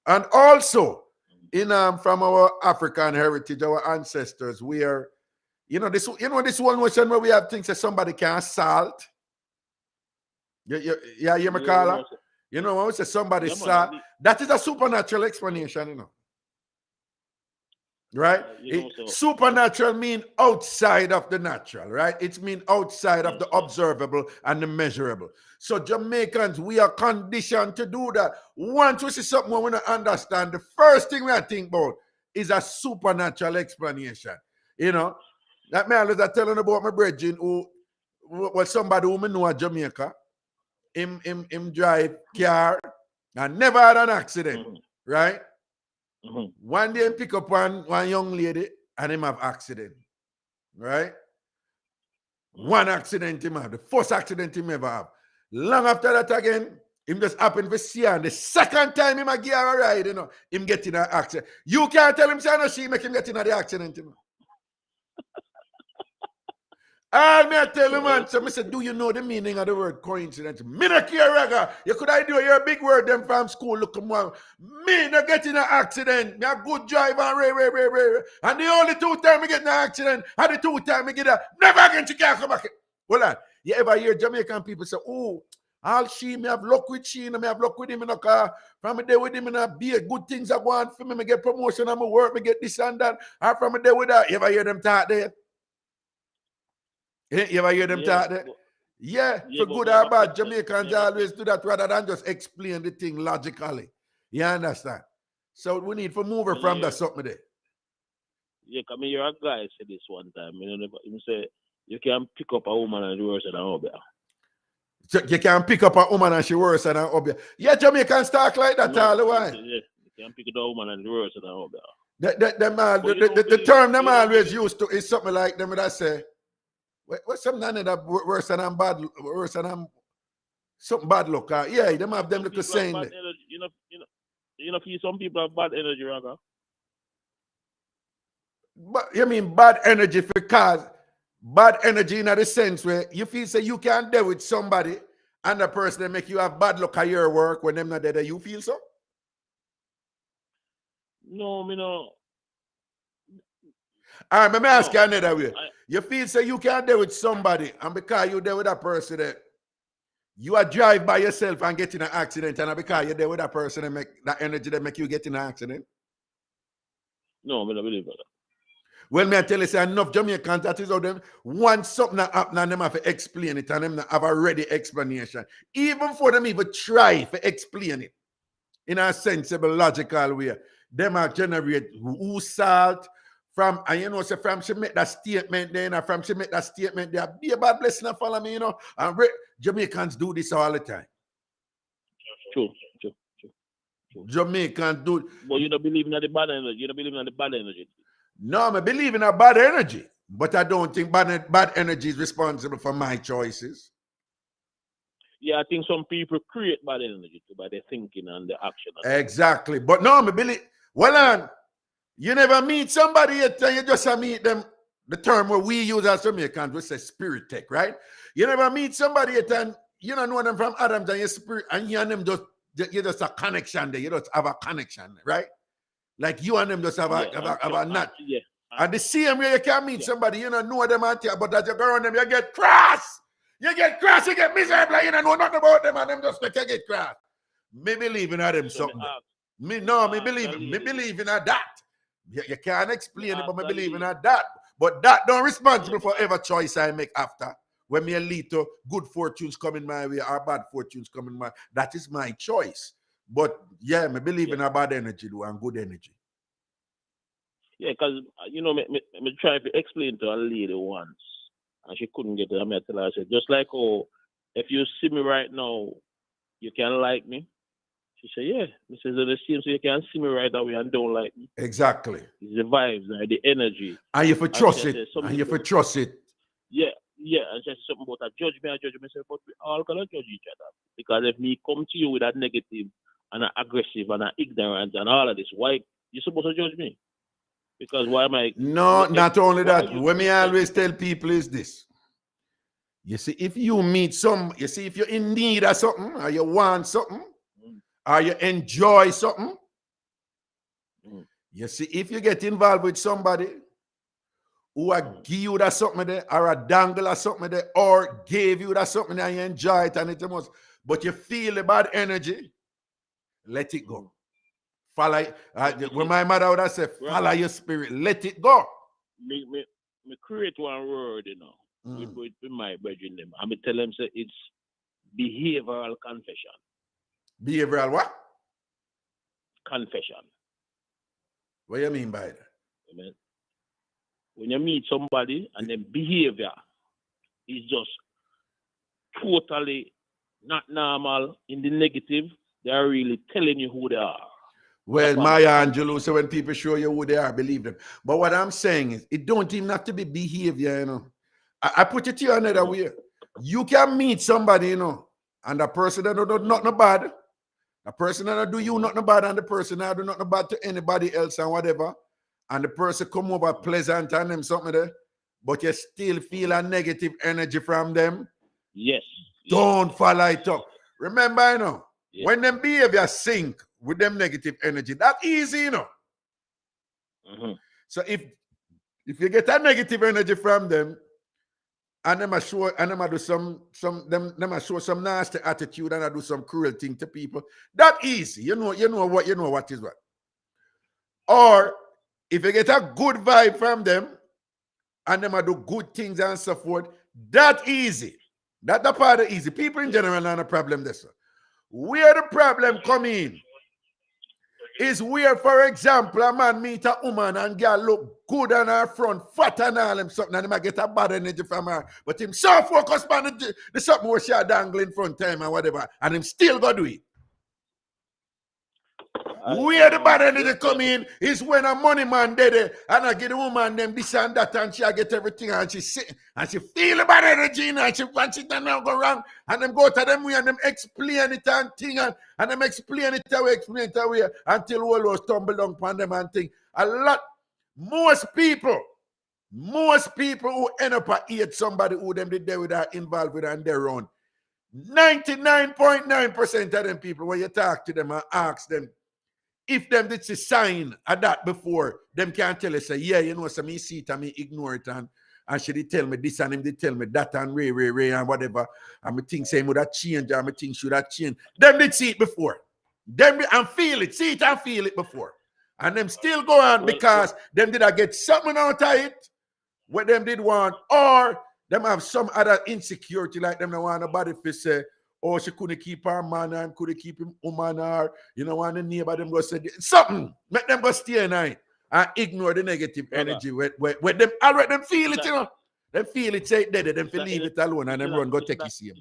and also from our African heritage, our ancestors, we are, this one notion where we have things that somebody can assault. Yeah, you me call her? When we say somebody assault, that is a supernatural explanation, Right? Supernatural mean outside of the natural, right? It's mean outside of the observable and the measurable. So Jamaicans, we are conditioned to do that. Once we see something we want to understand, the first thing we think about is a supernatural explanation. Like me always I telling about my brethren who was somebody who me know at Jamaica. Him drive car and never had an accident, right? One day, pick up one young lady and him have accident, right? One accident him have, the first accident him ever have. Long after that again, him just happen to see her. And the second time him a give her a ride, him get in an accident. You can't tell him, say, no, she make him get in the accident, And me I tell him, man, so I said, do you know the meaning of the word coincidence? Me no care, Raga. You could I do your big word them from school, look come on. Me no get in an accident. Me a good driver, and the only 2 times me get in an accident, and the 2 times me get a, never again she can't come back. Hold on. You ever hear Jamaican people say, oh, all she, me have luck with she, and me have luck with him in a car. From a day with him in a beer, good things are going for me. Me get promotion on my work, me get this and that. And from a day with that, you ever hear them talk there? You ever hear them talk there? For good or bad, Jamaicans always do that rather than just explain the thing logically. You understand? So we need to move her from that something there. Yeah, come here, a guy said this one time. He say, you can pick up a woman and worse than an obia. So you can pick up a woman and she worse than an obia. Yeah, Jamaicans talk like that all the while. Yeah, you can pick up a woman and worse than an obia. The term them always used to is something like them that say, what's something that worse than bad, worse than something bad luck? Yeah, them have them little saying. Some people have bad energy, Raga. But you mean bad energy because bad energy in the sense where you feel say you can't deal with somebody and the person that make you have bad luck at your work when them not there, you feel so? No, me no. All right, let me ask you another way. You feel say you can't deal with somebody, and because you're there with that person that you are drive by yourself and get in an accident, and because you're there with that person and make that energy that make you get in an accident? No, I don't believe that. Well, me I tell you, say enough Jamaicans that is how them once something that happen and them have to explain it and them have a ready explanation. Even for them even try to explain it in a sensible, logical way. Them are generate who salt from, and so from she make that statement then, and from she make that statement there, be a bad blessing and follow me, and Jamaicans do this all the time. True. Jamaicans do. But you don't believe in the bad energy. You don't believe in the bad energy. No, I believe in a bad energy, but I don't think bad energy is responsible for my choices. Yeah, I think some people create bad energy by their thinking and their action. Exactly. But no, I believe, you never meet somebody yet, you just meet them. The term where we use as Jamaicans, we say spirit tech, right? You never meet somebody yet and you don't know them from Adams and your spirit, and you and them you just a connection there. You just have a connection, right? Like you and them just have a nut. Yeah. And the same way you can meet somebody, you don't know them and but as you go around them, you get cross. You get miserable, you don't know nothing about them, and them just make you get cross. Me believe in them something. Me believe in that. You can't explain it, but me believe in that. But that don't responsible for every choice I make after. When me lead to good fortunes coming my way or bad fortunes coming my way, that is my choice. But yeah, me believe in a bad energy though and good energy. Yeah, because me try to explain to a lady once, and she couldn't get it. I tell her, I said, just like if you see me right now, you can like me. She said, yeah. This is the same, so you can see me right away and don't like me. Exactly. It's the vibes, the energy. And you for trust it. Yeah. And she said something about a judgment. I said, but we all gonna judge each other. Because if me come to you with that negative and an aggressive and an ignorant and all of this, why you supposed to judge me? Because why am I? No, not only that. What me always tell people is this. You see, if you meet if you're in need of something, or you want something, or you enjoy something, You see, if you get involved with somebody who give you that something there, or a dangle or something there, or gave you that something there, and you enjoy it and it must, but you feel the bad energy, let it go. Follow it. When my mother would have said, follow your spirit, let it go. Me create one word, you know, with my brethren them. I tell them say it's behavioral confession. Behavioral what? Confession. What do you mean by that? Amen. When you meet somebody and their behavior is just totally not normal, in the negative, they are really telling you who they are. Well, Maya Angelou, so when people show you who they are, believe them. But what I'm saying is, it don't even have to be behavior, you know. I put it to you another way. You can meet somebody, you know, and the person that don't do nothing bad, the person that don't do you nothing bad, and the person that do nothing bad to anybody else and whatever, and the person come over pleasant and them something there, but you still feel a negative energy from them. Yes. Don't follow it up. Remember, you know, when them behavior sync with them negative energy, that easy, you know. So if you get a negative energy from them, and them show and them do some show some nasty attitude and I do some cruel thing to people, that easy. You know what is what. Or if you get a good vibe from them and them do good things and so forth, that easy. That the part of easy. People in general are a problem this. Where the problem come in is where, for example, a man meet a woman and girl look good on her front, fat and all them something, and he might get a bad energy from her. But him so focused on the something where she a dangle in front time and whatever, and him still go do it. Where the bad energy come in is when a money man did it, and I get the woman them this and that, and she get everything, and she sit and she feel the bad energy, and she don't now go wrong, and them go to them way and them explain it and thing, and them explain it away, until all those tumble down upon them and thing. Most people who end up at hate somebody who them did there with are involved with and their own. 99.9% of them people, when you talk to them and ask them, if them did see sign of that before, them can't tell us, say, yeah, you know, so me see it and me ignore it, and she did tell me this and him did tell me that and ray and whatever, and me think say would have changed and me think should have changed. Them did see it before. Them and feel it, see it and feel it before. And them still go on because them did get something out of it, what them did want, or them have some other insecurity, like them don't want nobody to say, oh, she couldn't keep her man and couldn't keep him woman, or you know, want the neighbor them go say something, make them go stay night and ignore the negative energy where them already them feel it, you know. Them feel it, say it dead, them feel leave it alone and them run go take it see him.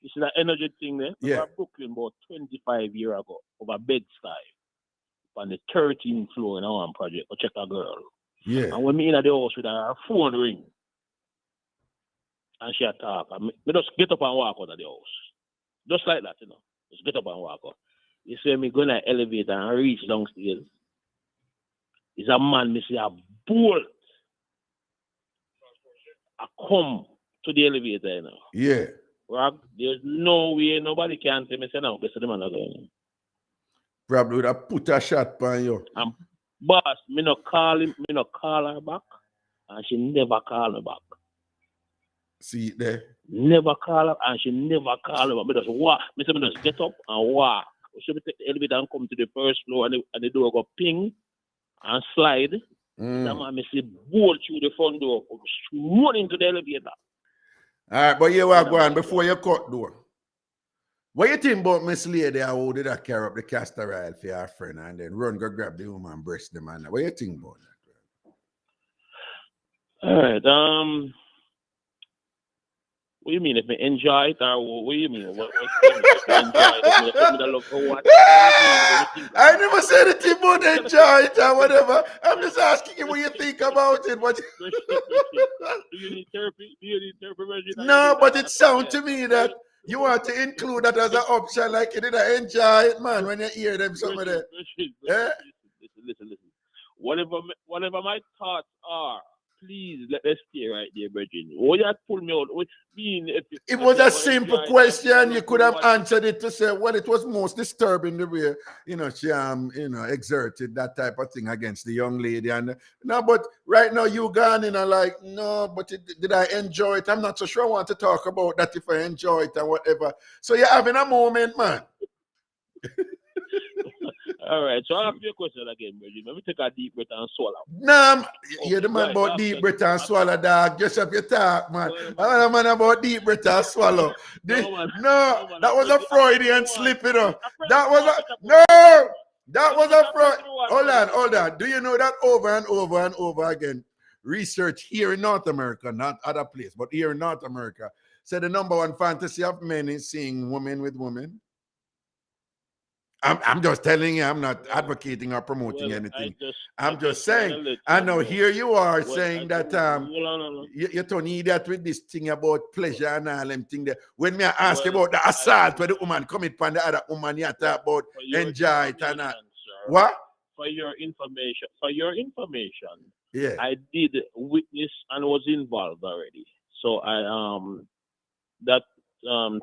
It's that energy thing there. Yeah. I Brooklyn about 25 years ago over Bed-Stuy on the 13th floor in our project to check a girl. Yeah. And when me in the house with her phone ring and she talk, me just get up and walk out of the house. Just like that, you know. Just get up and walk out. You see me going to the elevator and reach downstairs. It's a man, me see a bolt. I come to the elevator, you know. Yeah. Rob, there's no way nobody can tell me, say no, this is the man again. Probably would have put a shot on you. Boss, me no call her back, and she never call me back. See it there? Never call her, and she never call me back. Me just walk. Me say me just get up and walk. She take the elevator and come to the first floor, and the door go ping and slide. That man me see bolt through the front door, run into the elevator. All right, but you are going before you cut door. What you think about Miss Lady who did that carry up the castor oil for your friend and then run go grab the woman and breast the man? What you think about that? All right, what do you mean? If I enjoy it, or what do you mean? What I never said anything about enjoy it or whatever. I'm just asking you what you think about it. What do you need therapy? Do you need therapy? No, but it sounds to me that you want to include that as an option, like you didn't enjoy it, man, when you hear them something there. Listen. Whatever my thoughts are, please let's stay right there, Bridget. Oh, you pull me out. It was a simple question. You could have answered it to say, well, it was most disturbing the way, she exerted that type of thing against the young lady. And no, but right now you gone in and like, no, but did I enjoy it? I'm not so sure I want to talk about that if I enjoy it and whatever. So you're having a moment, man. All right, so I'll ask you a question again, Bridget. Let me take a deep breath and swallow. Nah, you're the man about deep breath and swallow, dog. Just up your talk, man. I'm the man about deep breath and swallow. No, that was a Freudian slip, That was a Freud. Hold on. Do you know that over and over and over again? Research here in North America, not other place, but here in North America, said the number one fantasy of men is seeing women with women. I'm just telling you, I'm not advocating or promoting anything. I'm just saying. I know here you are saying that you don't need that with this thing about pleasure and all them thing there. When me ask about the assault where the woman come upon the other woman, you talk about enjoy it and what? For your information, yeah, I did witness and was involved already. So that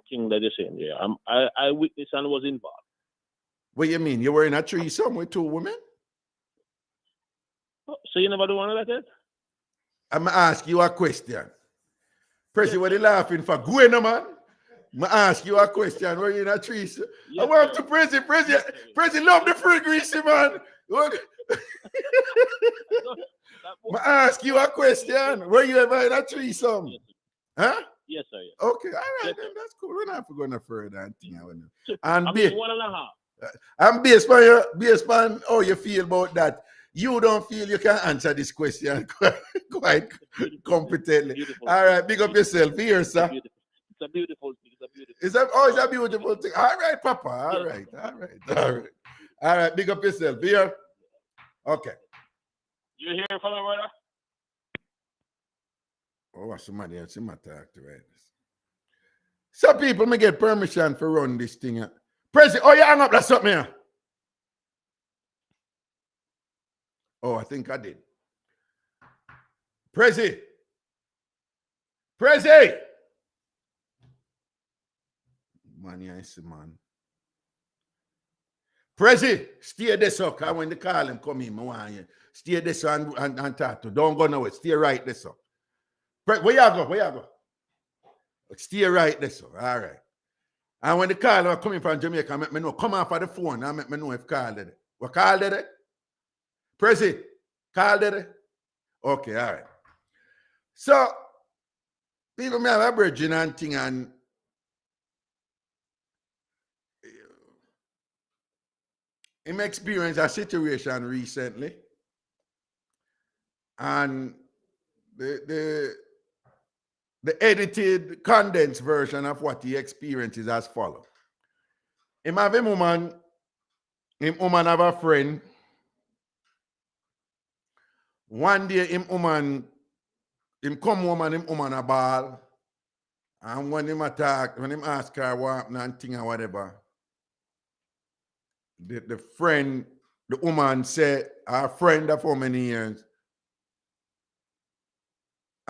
thing that you're saying there, I witnessed and was involved. What do you mean? You were in a threesome with two women? Oh, so you never do one like that? I'm going to ask you a question. Prezi, what are you laughing for? Go in, man. I'm going to ask you a question. Were you in a threesome? I want to Prezi. Prezi love the free greasy, man. I'm going to ask you a question. Were you ever in a threesome? Yes, huh? Yes, sir. Yes. Okay, all right, yes, then that's cool. We're not going no further. I mean, 1.5. And based on how you feel about that, you don't feel you can answer this question quite competently. Beautiful. All right, big up yourself here, sir. It's a beautiful thing. It's a beautiful thing. All right, Papa. All right, big up yourself here. Okay. You hear, fellow brother? Oh, somebody else in my talk to right. Some people may get permission for run this thing. Prezi, you hang up, that's something here. Oh, I think I did. Prezi. Man, yes, man. Prezi, stay there, so when the call him come in, I want you. Stay there, so and talk to. Don't go nowhere. Stay right there, so. Where you go? Stay right there, so. All right. And when the caller coming from Jamaica, make me know. Come off of the phone and make me know if call did it. What call did it? Prezi, call did it? Okay, all right. So, people may have a virgin and thing and him experienced a situation recently. And the edited, condensed version of what he experienced is as follows. Him have a woman have a friend. One day him come home and him woman a ball. And when him ask her what and thing or whatever, the woman said, our friend of how many years?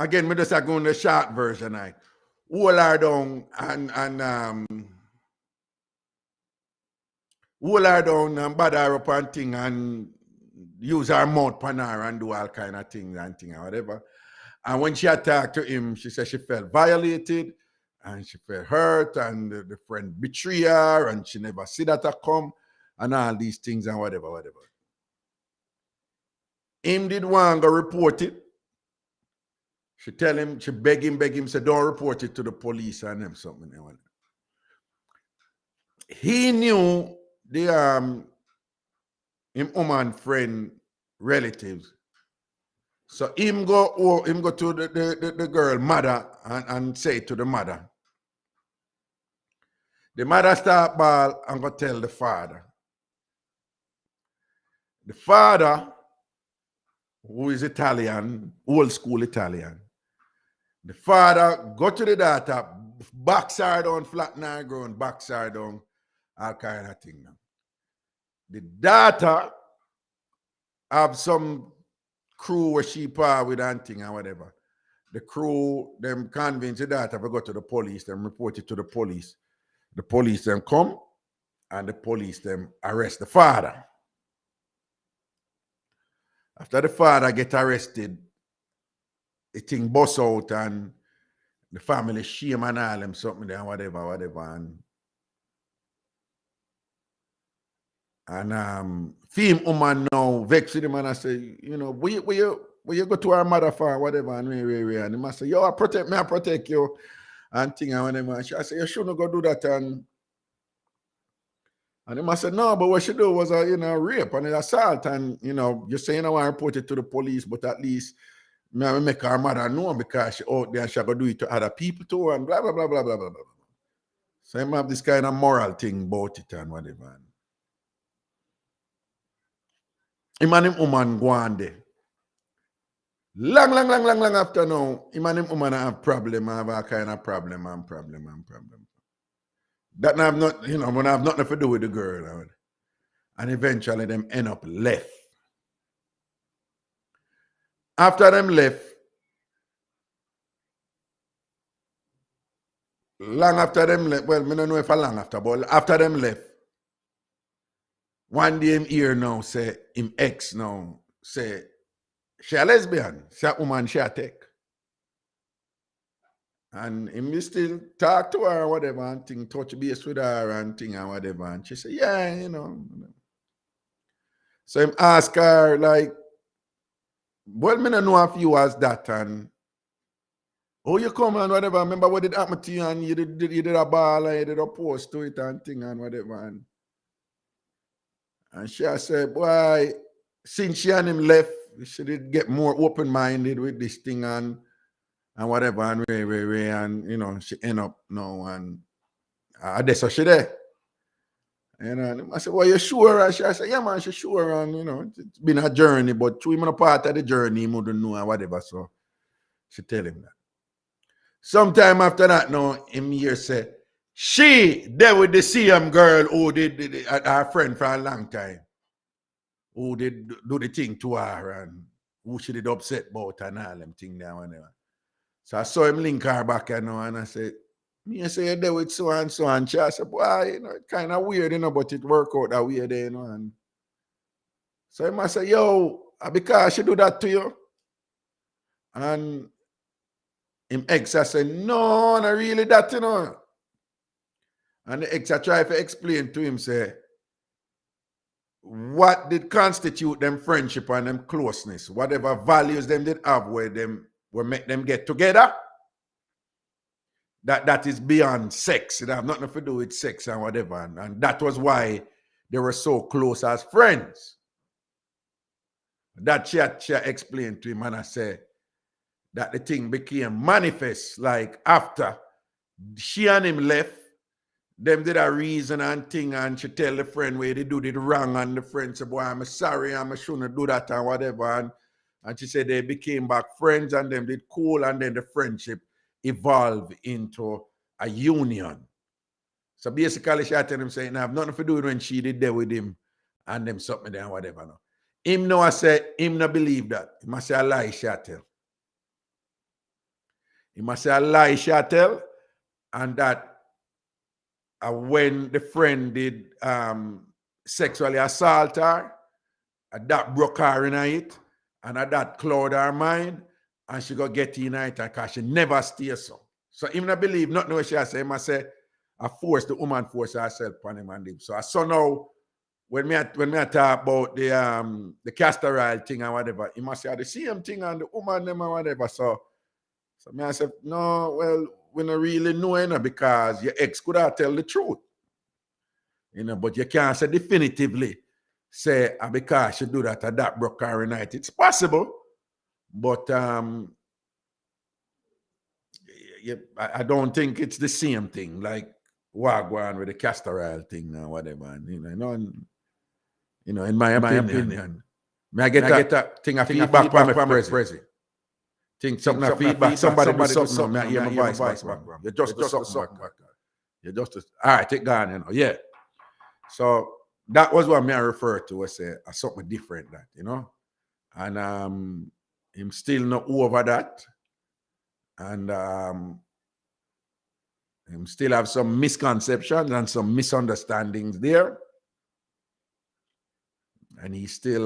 Again, me just go in the short version. Hold her down and bad her up and thing and use her mouth pan her and do all kind of things and thing or whatever. And when she attacked to him, she said she felt violated and she felt hurt and the friend betrayed her and she never see that come and all these things and whatever. Him did want to report it. She tell him, she beg him, say, don't report it to the police and them something. He knew the him woman friend relatives. So him go to the girl mother and say to the mother. The mother start ball and go tell the father. The father, who is Italian, old school Italian, the father go to the daughter, box her down, flatten her ground, box her down, all kind of thing. The daughter have some crew where she par with and thing and whatever. The crew, them convince the daughter to go to the police, them report it to the police. The police them come and the police them arrest the father. After the father get arrested, the thing bust out and the family shame and all them something there and whatever. And film woman now vex with him and I say, you know, where you go to our mother for whatever and and he must say, yo, I protect you and thing and whatever. And I say, you shouldn't go do that and he must say, no, but what she do was a rape and an assault and you say you don't want to report it to the police, but at least me make her mother know because she out there and she go do it to other people too and blah blah blah blah blah blah blah. So I have this kind of moral thing about it and whatever. Him and him woman go on there. Long after now, him and him woman have have a kind of problem. That have not, when I have nothing to do with the girl. And eventually them end up left. After them left, long after them left, well, I don't know if long after, but after them left, one day him here now say, him ex now say, she a lesbian, she a woman, she a take. And him still talk to her or whatever and thing, touch base with her and thing and whatever. And she say, yeah, So him ask her like, well, I don't know if you was that and oh, you come and whatever. Remember what did happen to you and you did a ball and you did a post to it and thing and whatever. And she said, boy, since she and him left, she did get more open-minded with this thing and whatever and and she end up now and that's how she there. And I said, well, you sure? And she said, yeah, man, she sure. And it's been a journey, but through him a part of the journey, he wouldn't know and whatever. So she tell him that. Sometime after that, now, him here say, she there with the CM girl who did her friend for a long time, who did do the thing to her and who she did upset about and all them thing there and whatever. So I saw him link her back and I said, me say you're there with so and so and she said, boy, it's kind of weird, but it work out that way there, and so I must say, yo, because she do that to you. And him ex I said, no, not really that, And the ex I try to explain to him, say, what did constitute them friendship and them closeness, whatever values them did have where them will make them get together, that is beyond sex. It have nothing to do with sex and whatever. And that was why they were so close as friends. That she explained to him, and I said that the thing became manifest like after she and him left. Them did a reason and thing, and she tell the friend where they do it wrong, and the friend said, boy, I'm sorry, I shouldn't do that and whatever. And she said they became back friends and them did cool, and then the friendship evolved into a union. So basically she had him saying, I have nothing to do with when she did there with him and them something there and whatever. No. Him no, I said, him no believe that. He must say a lie, she tell. He must say a lie, she tell, and that when the friend did sexually assault her, that broke her in it, and that clouded her mind, and she got get in it because she never stays so. So him not believe nothing what she has said. He must say, the woman force herself upon him and live. So I saw now, when I talk about the castor oil thing and whatever, he must say the same thing and the woman them and whatever. So I said, no, well, we don't really know, because your ex could have tell the truth. But you can't say definitively, say, because she do that broke her night. It's possible, but I don't think it's the same thing, like Wagwan with the castor oil thing or whatever. In my opinion. I get that thing of feedback from my president. Think something of feedback. Somebody do something. I hear my voice back. You just do something back. You just all right. Take gone. Yeah. So that was what I referred to as something different. That and him still not over that, and him still have some misconceptions and some misunderstandings there, and he's still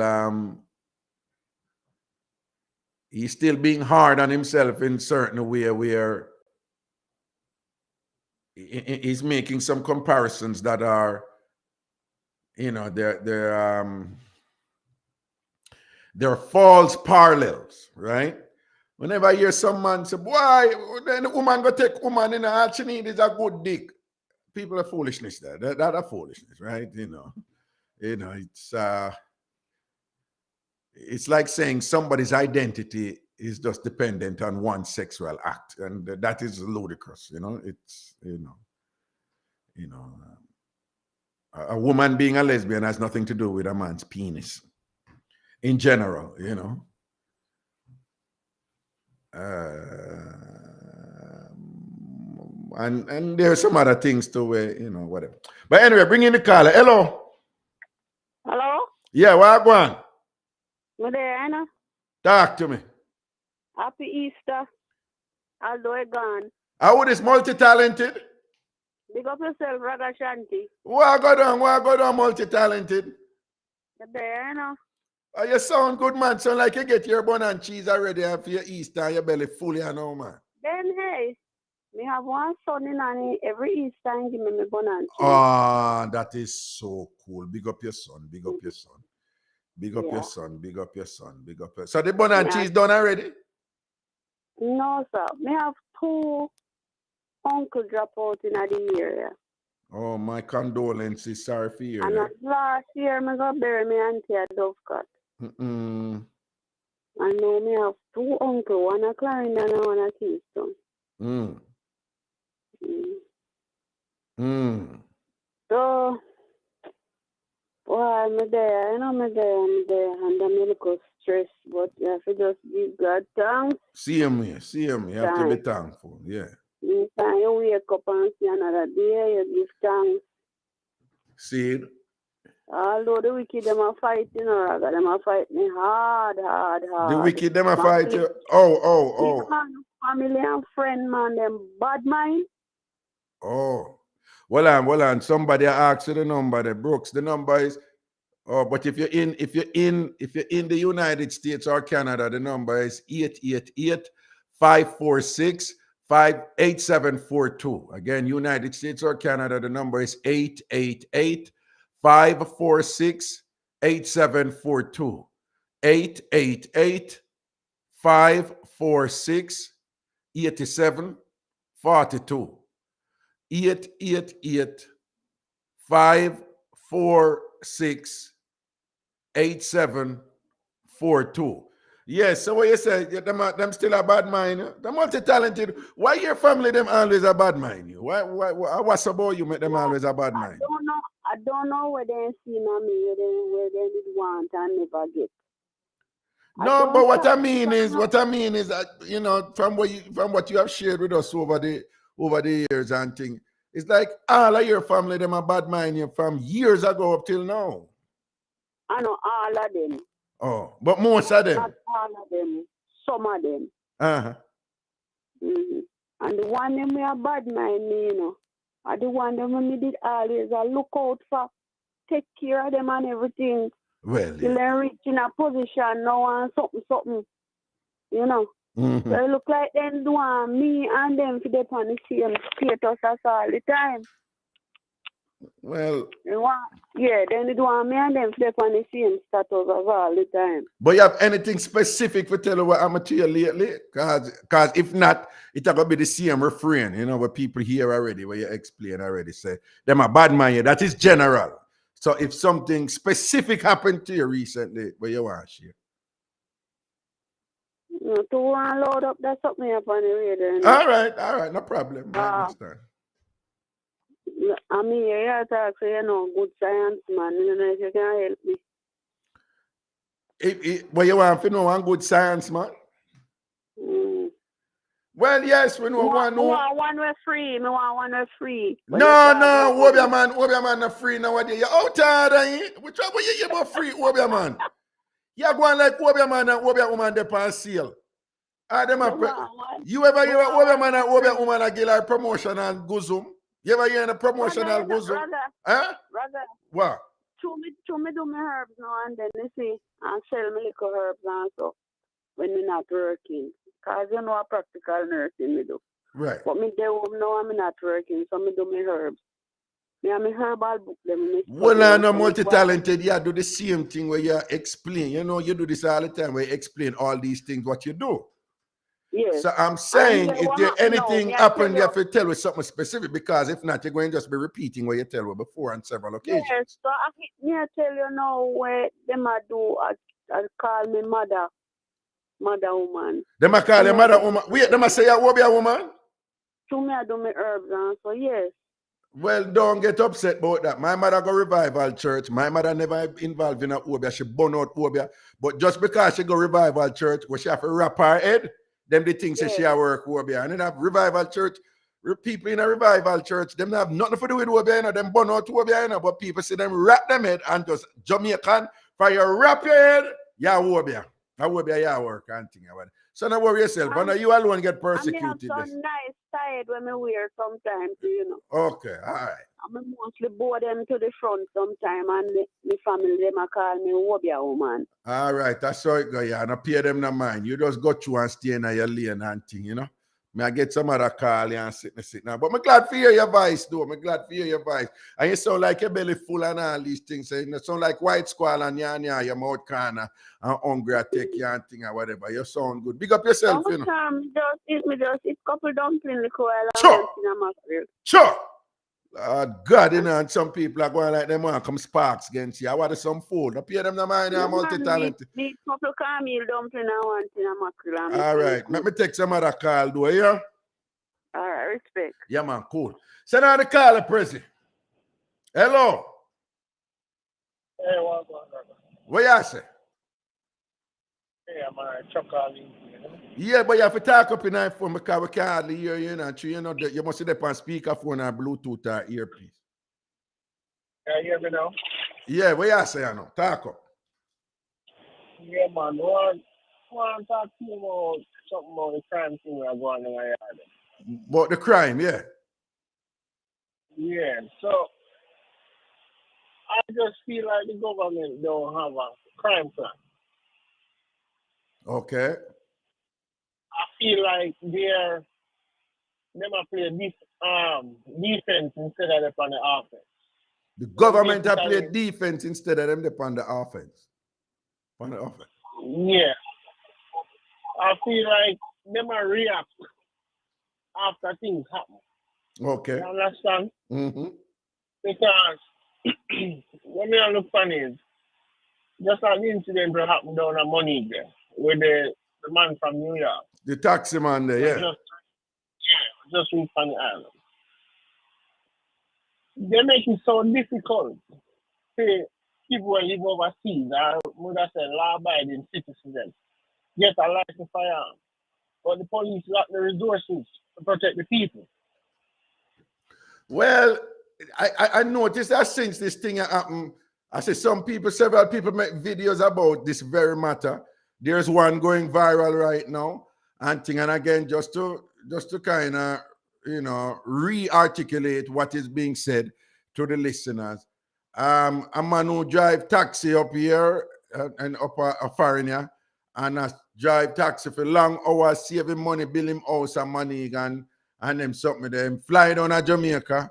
being hard on himself in certain way where he's making some comparisons that are, they're false parallels, right? Whenever I hear some man say, boy, then the woman go take woman in all she need is a good dick. People are foolishness there. That are foolishness, right? It's like saying somebody's identity is just dependent on one sexual act, and that is ludicrous. A woman being a lesbian has nothing to do with a man's penis in general, and there are some other things too where, whatever. But anyway, bring in the caller. Hello. Hello? Yeah, what going? Me there, Anna. Talk to me. Happy Easter. Although I gone. How is multi-talented? Big up yourself, Ragashanti. What go down, multi-talented? You there, Anna. Oh, you sound good, man. Sound like you get your bun and cheese already for your Easter and your belly full, man. Then, hey, me have one son in and every Easter and give me bun and cheese. Ah, that is so cool. Big up your son. Big up your son. Big up your son. Big up your son. Big up your son. So the bun and cheese done already? No, sir. Me have 2 uncles drop out in the area. Oh, my condolences. Sorry for you. And last year, I got bury me auntie at Dovecut. I know me have 2 uncles, one at Clarendon and one at Kingston. So, well, I'm there, and I'm there, and I'm a little stressed, but you have to just give God thanks. See him. You have to be thankful, yeah. Anytime you wake up and see another day, you give thanks. See it? Although the wicked, them are fighting, Raga, them are fighting hard. The wicked, them are fighting? Oh. Family and friend, man, them bad mind. Oh. Well on. Somebody asked you the number, the Brooks. The number is, but if you're in the United States or Canada, the number is 888-546-8742. Again, United States or Canada, the number is 888-546-8742. 888-546-8742. 888-546-8742. Yes, so what you say, them still a bad mind. They're multi-talented. Why your family them always a bad mind? Why what's about you make them always a bad mind? I don't know where they see me, where they did want and never get. No, but what I mean is, from what you have shared with us over the years and things, it's like all of your family them a bad mind you from years ago up till now. I know all of them. Oh, but most of them. Not all of them. Some of them. And the one them we are bad mind me, and the one them we did always look out for, take care of them and everything. Well, till they reach in a position now and something, So it look like them do me and them to dep on the same status as all the time. Well, then they do me and them to dep on the same status as all the time. But you have anything specific to tell you what happened to you lately? Because if not, it's going to be the same refrain, what people hear already, where you explain already, say, them a bad man, that is general. So if something specific happened to you recently, where you want to share? To load up, that's something up on the radio. All right, no problem. I understand. I mean, you talk, so good science, man. If you can help me. What you want to know, one good science, man? Well, yes, we know one. I want one way free. I want one way free. No, Obia man not free nowadays. You're out there, which one will you give free, Obia man? Yeah, go on like Obia man and Obia woman they on sale. You ever hear Obia man and Obia woman a give her promotional guzum? You ever hear a promotional guzum? Huh? Rather. What? To me do my herbs now and then you see and sell me little herbs and so when me not working. Cause you know a practical nursing me do. Right. But me day home now I'm not working, so me do my herbs. Me have my herbal book them. Well, I'm not multi-talented. You do the same thing where you explain. You know, you do this all the time where you explain all these things, what you do. Yes. So I'm saying, if there anything happen, you have to tell us something specific, because if not, you're going to just be repeating what you tell me before on several occasions. Yes, so I tell you now where them a do I call me mother woman. Them a call you mother woman. Wait, them a say you will be a woman? To me I do my herbs and so yes. Well, don't get upset about that. My mother go revival church. My mother never involved in a Obia. She burn out Obia. But just because she go revival church, where she have to wrap her head, them the things say she a work Obia. And then have revival church, people in a revival church, them have nothing to do with Obia, you know, them burn out Obia, you know, but people see them wrap them head and just Jamaican, for you wrap your head, yeah, Obia. I Obia, yeah, work and thing about it. So don't worry yourself. I know you alone get persecuted. I have some nice tired when I wear sometimes, you know. Okay, all right. I'm mostly bow them to the front sometime and the family, them a call me Obia woman. All right, that's how it go, yeah. And I pay them no mind. You just go through and stay in your lane and thing, you know. I get some other call and sit now. But I'm glad to hear your voice, though. I'm glad to hear your voice. And you sound like your belly full and all these things. You sound like white squall and your mouth corner and hungry I take you and thing or whatever. You sound good. Big up yourself, you know. Just eat couple dumplings while sure. I'm Sure. God, you know, and some people are going like them want come sparks against you. I want some food. I pay them the mind, I'm multi-talented. Me couple caramel dumpling and one thing a mackerel. All right, let me take some other call, do you hear? All right, respect. Yeah, man, cool. Send out the call, Prezi. Hello. Hey, what going on? What you say? Hey, I'm Chuck calling. Yeah, but you have to talk up in that phone because we can't hardly hear you. You know, you must sit up on speakerphone or Bluetooth or earpiece. Can you hear me now? Yeah, what you say now? Talk up. Yeah, man. I want to talk to you about something about the crime thing we're going on in my yard. About the crime, yeah. Yeah, so I just feel like the government don't have a crime plan. Okay. I feel like them are playing defense instead of them on the offense. The government have played defense instead of them on the offense. On the offense. Yeah. I feel like them are react after things happen. Okay. You understand? Mm-hmm. Because what me look funny is just an incident that happened down at Money there with the man from New York. The taxi man there, yeah. Just reach on the island. They make it so difficult for people who live overseas, I would have said law-abiding citizens, get a license firearm. But the police lack the resources to protect the people. Well, I noticed that since this thing happened, I say several people make videos about this very matter. There's one going viral right now, and again, just to kind of, you know, re-articulate what is being said to the listeners. A man who drive taxi up here and up a foreigner, and drive taxi for long hours, saving money, build him house and money, and them something them fly down to Jamaica,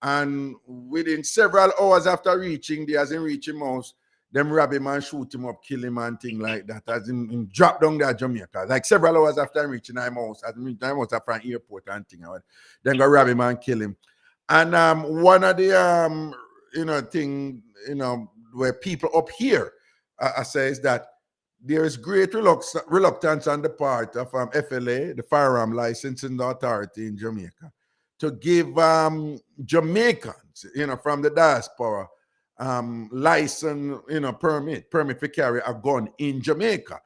and within several hours after reaching there, as in reaching house, them rob him and shoot him up, kill him and thing like that, as in drop down there Jamaica. Like several hours after reaching my house, as in reaching my house from airport and thing. Then go rob him and kill him. And one of the you know, thing, you know, where people up here says that there is great reluctance on the part of FLA, the Firearm Licensing Authority in Jamaica, to give Jamaicans, you know, from the diaspora, license, you know, permit to carry a gun in Jamaica.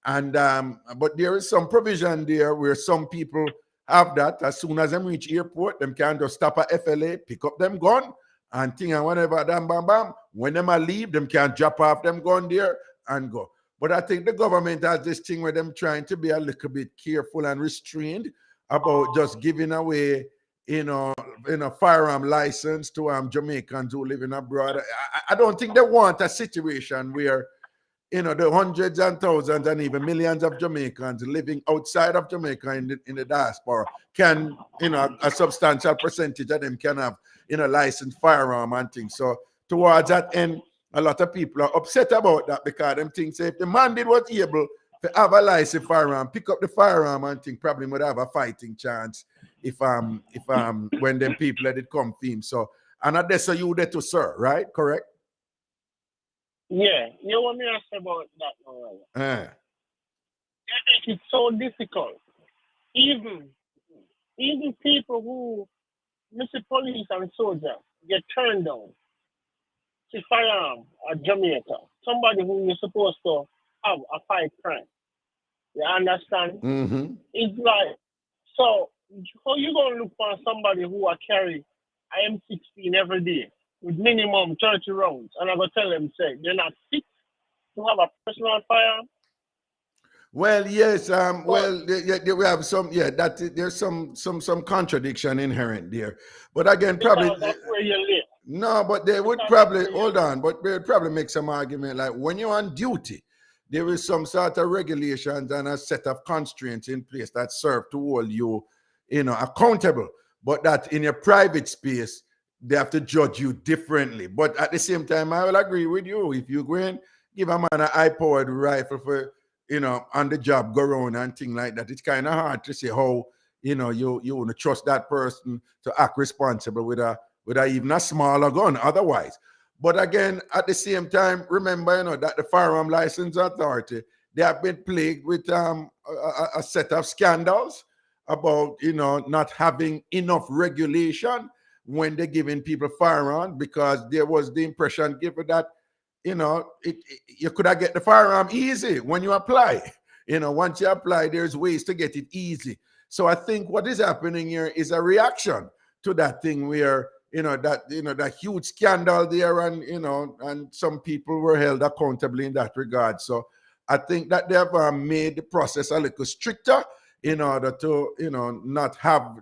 And but there is some provision there where some people have that. As soon as them reach airport, them can just stop at FLA, pick up them gun and thing and whatever, bam, bam, bam. When them a leave, them can drop off them gun there and go. But I think the government has this thing where them trying to be a little bit careful and restrained about just giving away, firearm license to Jamaicans who live in abroad. I don't think they want a situation where, the hundreds and thousands and even millions of Jamaicans living outside of Jamaica in the diaspora can, a substantial percentage of them can have, licensed firearm and things. So towards that end, a lot of people are upset about that because them think if the man did was able to have a licensed firearm, pick up the firearm and think probably would have a fighting chance if when them people let it come to him. So and that's so you there to sir, right? Correct? Yeah, you know what me ask about that now? It's so difficult. Even people who miss the police and soldiers get turned down to firearm at Jamaica. Somebody who you're supposed to have a fight crime. You understand? Mm-hmm. It's like, so how you gonna look for somebody who will carry an M16 every day with minimum 30 rounds, and I'm gonna tell them, say they're not fit to have a personal firearm? Well, yes. We have some. Yeah, there's some contradiction inherent there. But again, probably that's where you live. No, but they would probably hold on. But they would probably make some argument like when you're on duty, there is some sort of regulations and a set of constraints in place that serve to hold you, accountable. But that in your private space, they have to judge you differently. But at the same time, I will agree with you. If you go and give a man an high-powered rifle for, on the job, go around and things like that, it's kind of hard to say how, you want to trust that person to act responsible with a even a smaller gun otherwise. But again, at the same time, remember, that the Firearm License Authority, they have been plagued with a set of scandals about, not having enough regulation when they're giving people firearms, because there was the impression given that, you could have get the firearm easy when you apply. Once you apply, there's ways to get it easy. So I think what is happening here is a reaction to that thing where, that huge scandal there, and, and some people were held accountable in that regard. So I think that they have made the process a little stricter in order to, not have,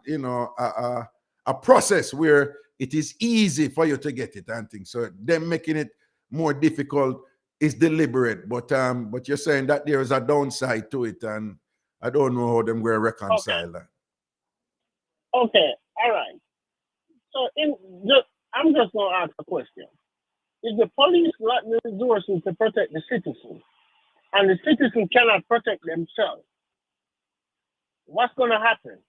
a process where it is easy for you to get it and things. So them making it more difficult is deliberate. But you're saying that there is a downside to it, and I don't know how them going to reconcile that. Okay, all right. So I'm just going to ask a question. If the police lack the resources to protect the citizens, and the citizens cannot protect themselves, what's going to happen?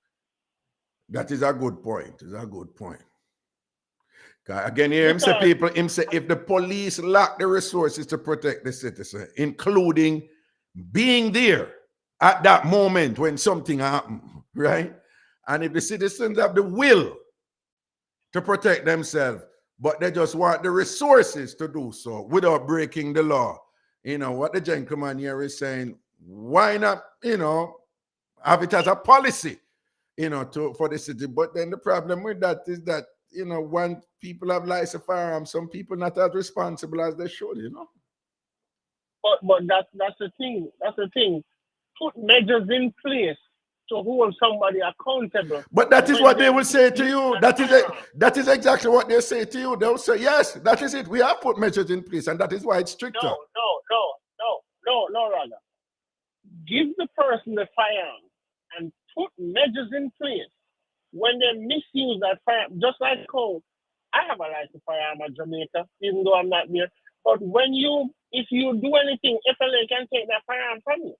That is a good point. It's a good point. Again, here him say if the police lack the resources to protect the citizen, including being there at that moment when something happened, right? And if the citizens have the will to protect themselves, but they just want the resources to do so without breaking the law, what the gentleman here is saying, why not, have it as a policy, for the city? But then the problem with that is that, when people have licensed firearms, some people not as responsible as they should, But that's the thing. That's the thing. Put measures in place to hold somebody accountable. But that is what they will say to you. That is exactly what they say to you. They'll say, yes, that is it. We have put measures in place, and that is why it's stricter. No, rather. Give the person the firearm and put measures in place when they misuse that firearm. Just like how I have a licensed firearm at Jamaica, even though I'm not there. But if you do anything, FLA can take that firearm from you.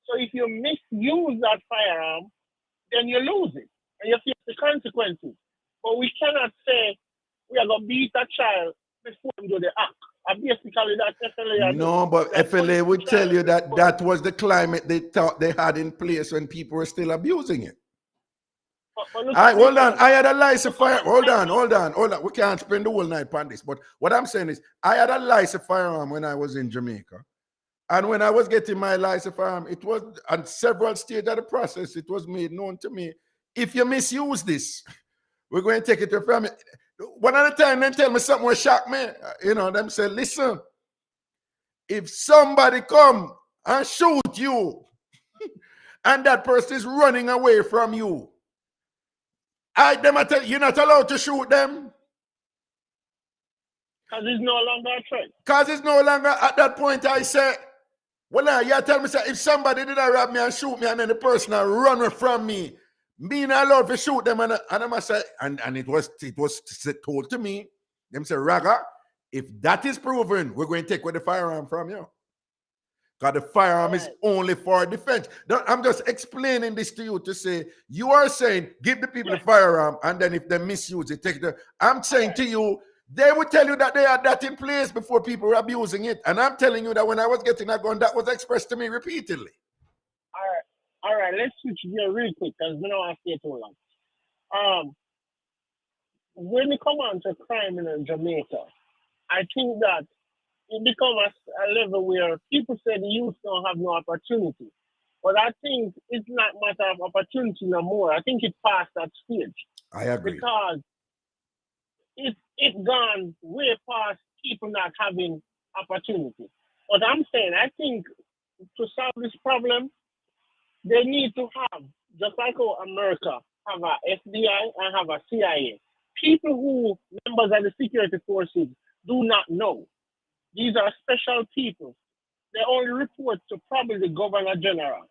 So if you misuse that firearm, then you lose it, and you face the consequences. But we cannot say we are going to beat a child before we do the act. And basically, that's FLA. No, but FLA would tell you that was the climate they thought they had in place when people were still abusing it. Hold on. I had a licensed firearm. Hold on. We can't spend the whole night on this. But what I'm saying is, I had a licensed firearm when I was in Jamaica. And when I was getting my licensed firearm, it was at several stages of the process, it was made known to me, if you misuse this, we're going to take it from me. One at a time, then tell me something will shock me. Them say, listen, if somebody come and shoot you, and that person is running away from you, I tell you, you're not allowed to shoot them. Because it's no longer a threat. Because it's no longer at that point. I say, well, now you tell me, say, if somebody did rob me and shoot me, and then the person run from me, being allowed to shoot them, and I must say, and it was told to me, them say, Raga, if that is proven, we're going to take away the firearm from you. Because the firearm is only for defense. I'm just explaining this to you to say, you are saying, give the people the firearm, and then if they misuse it, take the. I'm saying to you, they would tell you that they had that in place before people were abusing it. And I'm telling you that when I was getting a gun, that was expressed to me repeatedly. All right, let's switch gear real quick because we don't want to stay too long. When it comes on to crime in Jamaica, I think that it becomes a level where people say the youth don't have no opportunity. But I think it's not a matter of opportunity no more. I think it's past that stage. I agree. Because it's gone way past people not having opportunity. But I'm saying, I think to solve this problem, they need to have, just like how America have a FBI and have a CIA. People who, members of the security forces, do not know. These are special people. They only report to probably the Governor General.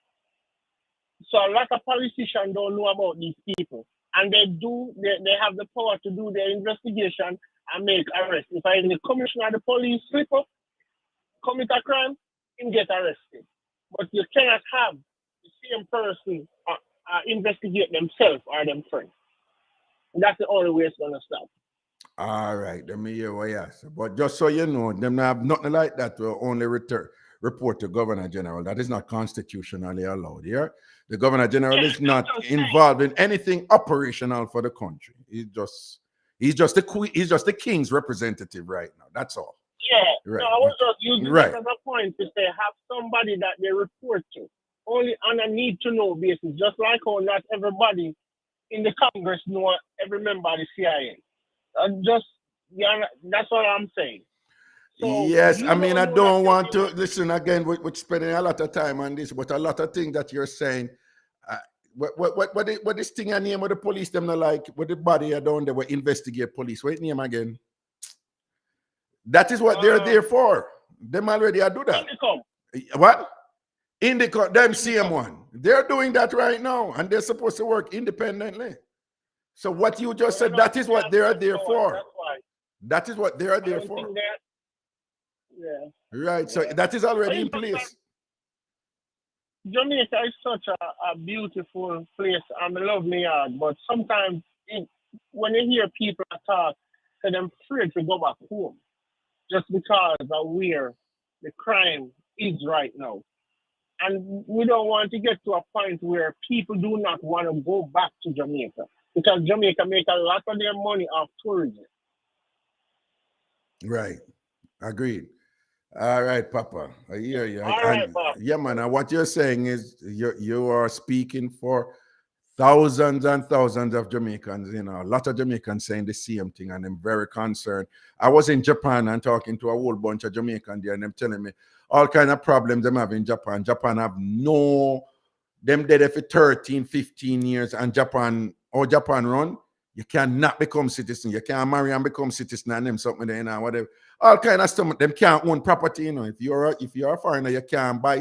So a lot of politicians don't know about these people. And they have the power to do their investigation and make arrests. If the commissioner of the police slip up, commit a crime, and get arrested. But you cannot have the same person investigate themselves or them friends. And that's the only way it's going to stop. All right, let me hear what you say. But just so you know, them have nothing like that to only report to Governor General. That is not constitutionally allowed here. The Governor General is not involved in anything operational for the country. He's just the king's representative right now. That's all. Yeah. Right. No, I was just using that as a point to say have somebody that they report to. Only on a need to know basis. Just like how not everybody in the Congress know every member of the CIA. That's what I'm saying. So yes, I mean, I don't want to listen again. We're spending a lot of time on this, but a lot of things that you're saying. What this thing I name of the police? Them not like what the body are down there. We investigate police. What name again? That is what they're there for. Them already do that. Indicom. What? Indicom. Them same one. They're doing that right now, and they're supposed to work independently. So what you just said, that is what they are there for. That is what they are there for. Yeah. Right. So that is already in place. Jamaica is such a beautiful place. I love my yard, but sometimes when you hear people talk, they're afraid to go back home just because of where the crime is right now. And we don't want to get to a point where people do not want to go back to Jamaica because Jamaica make a lot of their money off tourism. Right. Agreed. All right, Papa. I hear you. All right, Papa. Yeah, man. And what you're saying is you are speaking for thousands and thousands of Jamaicans. You know, a lot of Jamaicans saying the same thing, and I'm very concerned. I was in Japan and talking to a whole bunch of Jamaicans there, and them telling me all kind of problems them have in Japan. Japan have them dead for 13, 15 years, and Japan run. You cannot become citizen. You can't marry and become citizen and them something there, you know, whatever. All kind of stuff. Them can't own property, you know. If you're a foreigner, you can't buy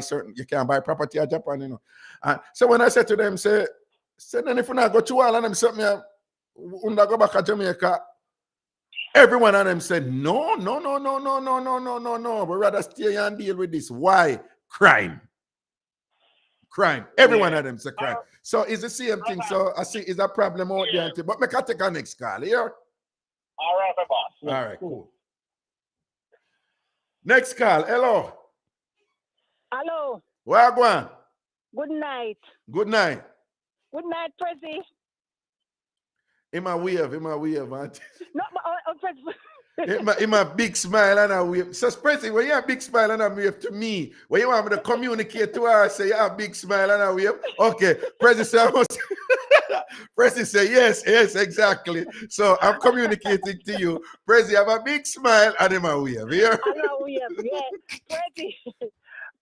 property in Japan, you know. So when I said to them, say then if you not go to all of them something, go back to Jamaica. Every one of them said, no. We rather stay here and deal with this. Why? Crime. Every one of them say crime. So it's the same thing. So I see it's a problem out there. But I can take a next call here. All right, my boss. Yeah, all right, cool. Next call. Hello. Hello. Where are you going? Good night. Good night. Good night, Prezi. In my wave, auntie. No, Prezi. in my big smile and a wave. So, Prezi, when you have a big smile and a wave to me, when you want me to communicate to her, say you have a big smile and a wave. Okay, Prezi say yes, exactly. So I'm communicating to you. Prezi have a big smile and in my wave. Here. And a wave, yeah.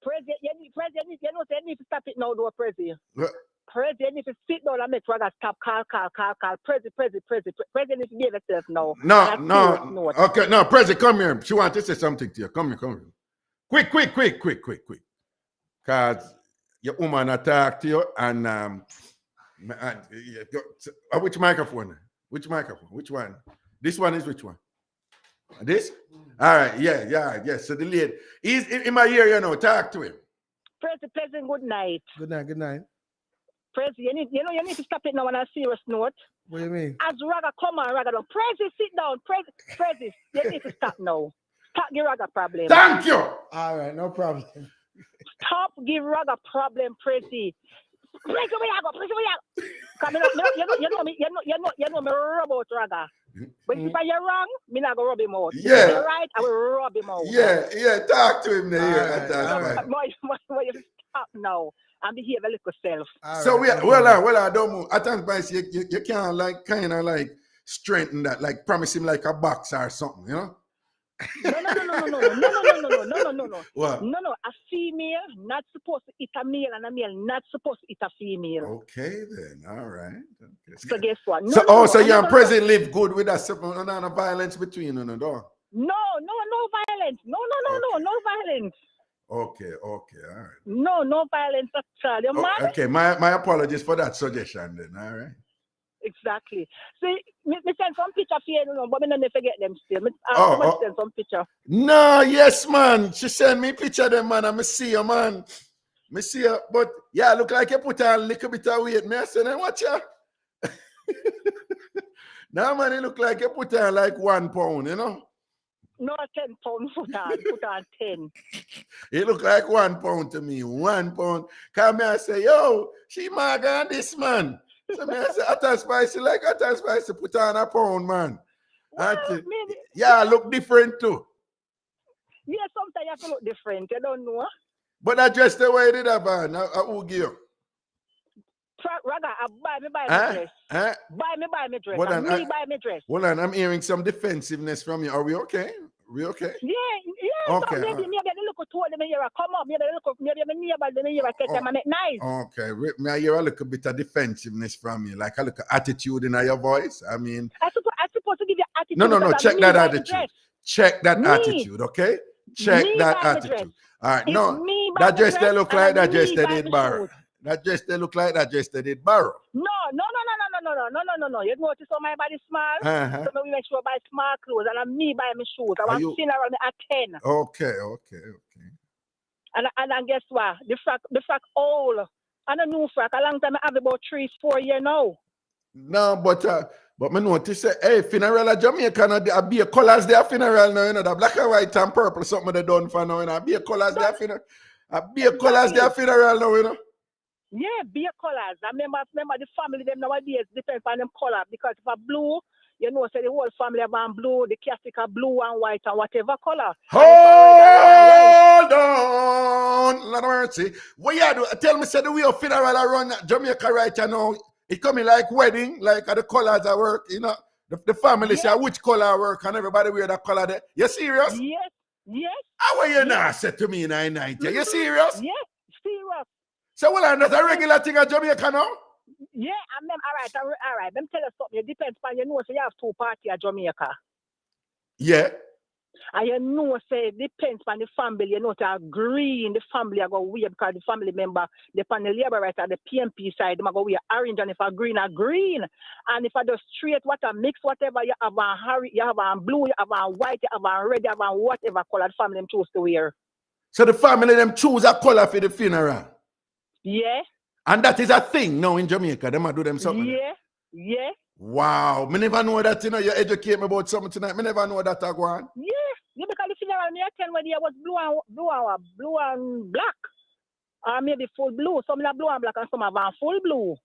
President, you know, they need to stop it now, though, President. What? President need to sit down and make Raga stop, call. President need to give itself now. No. Okay, no, President, come here. She wants to say something to you. Come here. Quick. Because your woman attacked to you and which microphone? Which one? This one is which one? This? All right, yeah. So the lady, he's in my ear, you know, talk to him. President, good night. Good night. President, you need to stop it now on a serious note. What do you mean? As Raga, come on, Raga, don't. President, sit down. President, you need to stop now. Stop give Raga problem. Thank you. All right, no problem. Stop give Raga problem, President. President, where you go? Come you know me rub out Raga. But if you're wrong, me not go rub him out. Yeah. If you're right, I will rub him out. Yeah, talk to him there. You stop now and behave a little self. So well, don't move. I think you can't like kind of like strengthen that, like promise him like a box or something, you know? No. What? No. A female not supposed to eat a male, and a male not supposed to eat a female. Okay, then. All right. Okay. So guess what? So you and President live good with that no violence between you, no? No violence. No violence. Okay, all right. No violence at all. You're mad? Okay, my apologies for that suggestion then, all right? Exactly. See, me send some picture for you, but me don't forget them still. Send some picture. No, yes, man. She sent me picture them, man. I see you, man. Me see you. But, yeah, look like you put on a little bit of weight. Me I say, then watch ya. Now, man, it look like you put on like 1 pound, you know? No, 10 pounds put on 10. It look like 1 pound to me. 1 pound. Come here, I say, yo, she mag on this, man. So me I say, Atta Spicy, put on a pound, man. Well, yeah, look different too. Yeah, sometimes you have to look different. You don't know. But that's just the way it is, man. I will give you. Raga, buy me dress. Buy me dress. Buy me dress. Hold on, I'm hearing some defensive from you. Are we okay? We okay? Yeah. Okay. So maybe look toward them here. Come up. Maybe my neighbor them here catch them and make nice. Okay. I hear a little bit of defensiveness from you, like a little attitude in your voice. I mean, I supposed to give you attitude. No. Check that attitude. Check that attitude, okay? Check that attitude. All right. No, that just they look like that just they did borrow. That just they look like that just they did borrow. No. You notice how my body small? So we make sure buy small clothes and me buy my shoes. I want to see around at 10. Okay. And guess what? The frack old. And a new frack. A long time I have about 3-4 years now. No, but me notice say, hey, funeral at Jamaica, be a colors there funeral now, you know, the black and white and purple, something they done for now, you know, be a colors there funeral. Be a colors there funeral now, you know. Yeah, be a colors. I remember the family them nowadays depends on them color, because if a blue, you know, say the whole family have on blue, the Catholic are blue and white and whatever color. Hold on, Lord of mercy. What you do? Tell me, say the way of funeral around Jamaica right now, it coming like wedding, like the colors at work, you know. The family say which color work and everybody wear that color there. You serious? Yes. How are you not say to me in 990? You serious? Yes, serious. So that's a regular thing at Jamaica now? Yeah, all right. Let me tell you something. It depends on, you know, so you have 2 parties at Jamaica. Yeah. And you know, say it depends on the family, you know, to green, the family are going to wear, because the family member, the on the labor right at the PMP side, they're going to wear orange, and if a green, and if I do straight, what a mix, whatever, you have on Harry, you have on blue, you have on white, you have on red, you have on whatever color the family them choose to wear. So the family them choose a color for the funeral? Yeah. And that is a thing now in Jamaica, them do them something? Yeah. Wow, me never know that, you know, you educate me about something tonight, me never know that I go on. Yeah, because the funeral me attend when there was blue and black. Or maybe full blue. Some are blue and black and some are full blue.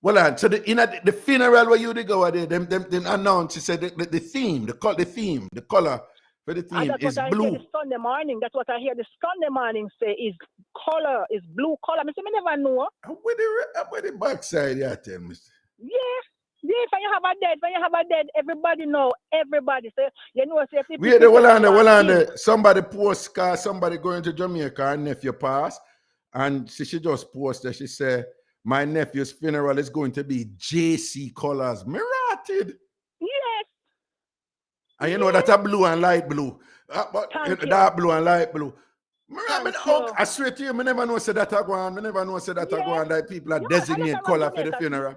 Well, so the funeral where you go there, them announce, you said the theme, the color for the theme is blue. That's what I hear the Sunday morning. That's what I hear the Sunday morning say is color, is blue color. I say, me never know. Where the backside, yeah, tell me. Yeah. Yes, when you have a dead, everybody know, everybody. So, you know, say, Wait there, hold on there. Somebody post, cause somebody going to Jamaica, her nephew passed, and she just posted, she said, my nephew's funeral is going to be JC colors. Mirated. Yes. And you know that a blue and light blue. But dark blue and light blue. I swear to you, I never know say that I go on. I never know say that I go on that people are designate color for the funeral.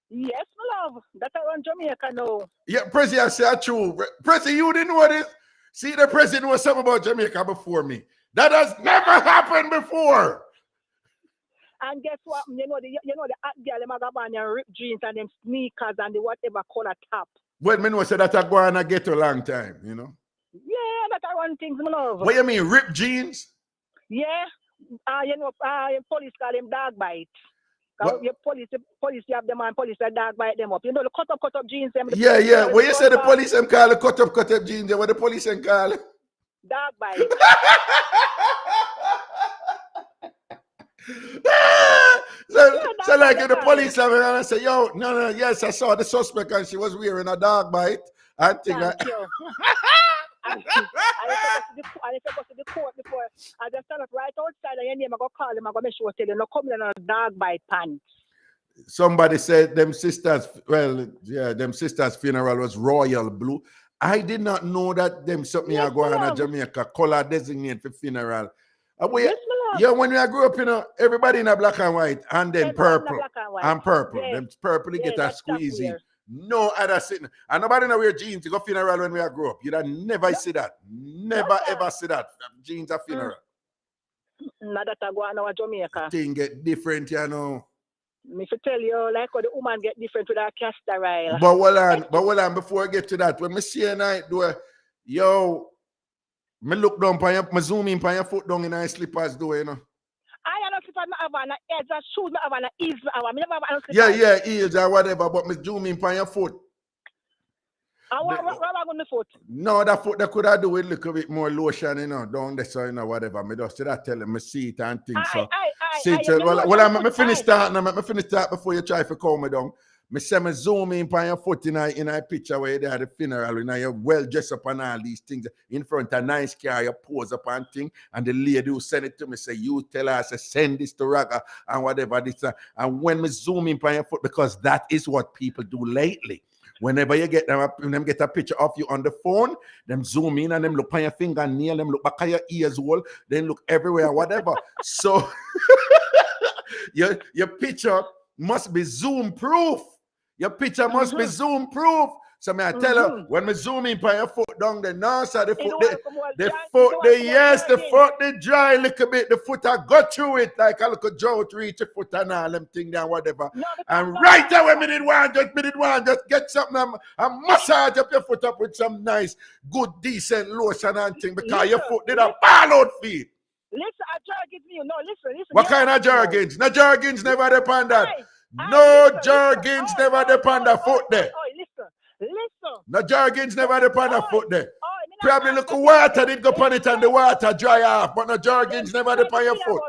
Yes, my love. That's around Jamaica now. Yeah, President, I say true. President, you didn't know this? See, the president was something about Jamaica before me. That has never happened before. And guess what? You know the hot girl, them have on your ripped jeans and them sneakers and the whatever color top. Well, me know say that I go on and get a long time, you know. Yeah, that's one thing, my love. What you mean, ripped jeans? Yeah. You know, police call them dog bite. Your police, you have them and police that dog bite them up. You know the cut up jeans. Them, Yeah. Well, you say the police them call it cut up jeans. What the police them call it? Dog bite. So like the police have and I say, yo, no, yes, I saw the suspect and she was wearing a dog bite. I think Thank you. And if I go to the court before, I just stand up right outside and your name, I go call them, I go make sure tell you, no come in on a dog bite pants. Somebody said them sisters funeral was royal blue. I did not know that them something are going on in Jamaica, color designate for funeral. Yeah, when I grew up, you know, everybody in a black and white, and then purple. And purple. Yeah. Them purple, they get a squeezy. No other sitting. And nobody know wear jeans to go funeral when we grew up. You'd never see that. Never ever see that. Jeans at funeral. Not that I go on our Jamaica. Thing get different, you know. Me to tell you, like how the woman get different with her castor oil. But hold on, before I get to that, when me see a night do yo, me look down on your, me zoom in on your foot down in your slippers do, you know. I don't slippers, I have an edge, shoes, I have an ease, I never have slippers. Yeah, heels or whatever, but me zoom in on your foot. What on the foot? No, that foot that could I do with a little bit more lotion, you know, down there, so you know, whatever. Me just that tell them, me see it and things. So I'm finish start now. Me finish start before you try to calm me down. Me say me zoom in on your foot in a picture where you at the funeral, you know, you're well dressed up and all these things in front of a nice car, you pose up and thing, and the lady who send it to me say, you tell her, say, send this to Raga and whatever this. And when me zoom in on your foot, because that is what people do lately. Whenever you get them get a picture of you on the phone, them zoom in and them look on your fingernail, them look back at your ears hole, then look everywhere, whatever. So your picture must be zoom proof. Your picture must be zoom proof. So I tell her, when me zoom in on your foot down the nose, the foot they dry a little bit, the foot I got through it like a little jolt reach your foot and all them thing there, whatever. And right away me did one, just get something and massage up your foot up with some nice, good, decent lotion and thing because your foot did a ball out feet. Listen, a jargon you no, listen. What kind of jargons? No jargons never depend on that. No jargons never depend on the foot there. Listen. No jargons never depend on the foot there. Probably look water did go on it and the water dry off, but no jargons never depend on your foot.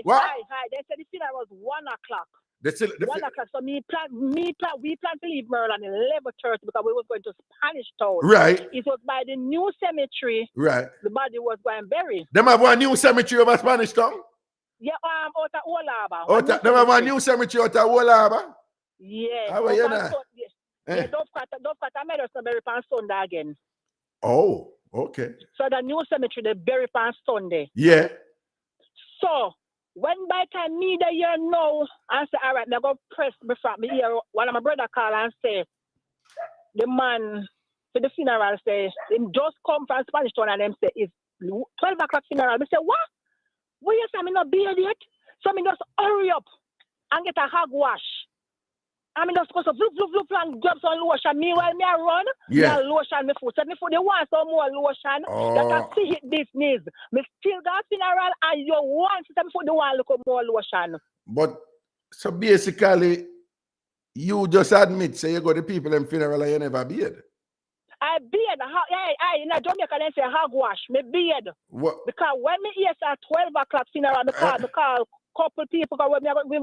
What? They said the funeral was 1 o'clock. 1 o'clock. So we plan to leave Maryland at 11:30 because we were going to Spanish Town. Right. It was by the new cemetery. Right. The body was going buried. Them have one new cemetery over Spanish Town? Yeah, out of Olaba. Them have one new cemetery out of Olaba? Yeah. How are you now? Yeah, Dovecata made us bury on Sunday again. Oh, okay. So the new cemetery, they bury on Sunday. Yeah. So when by time me the year know, I say, all right, I go press before me hear one of my brother call and say, the man for the funeral say, him just come from Spanish Town and them say, it's 12 o'clock funeral. I say, what? Well, you say me not beard yet? So me just hurry up and get a hog wash. I mean, just supposed to flip and grab some lotion. Meanwhile, me I run, me I lotion my foot. So me foot, they want some more lotion. That can see it business. Me still got funeral and you want to foot, they want look more lotion. But, so basically, you just admit, say you go to people in funeral and you never beard. I beard. In Jamaica, they say hog wash. Me beard. What? Because when me hear at 12 o'clock funeral, me call couple people because we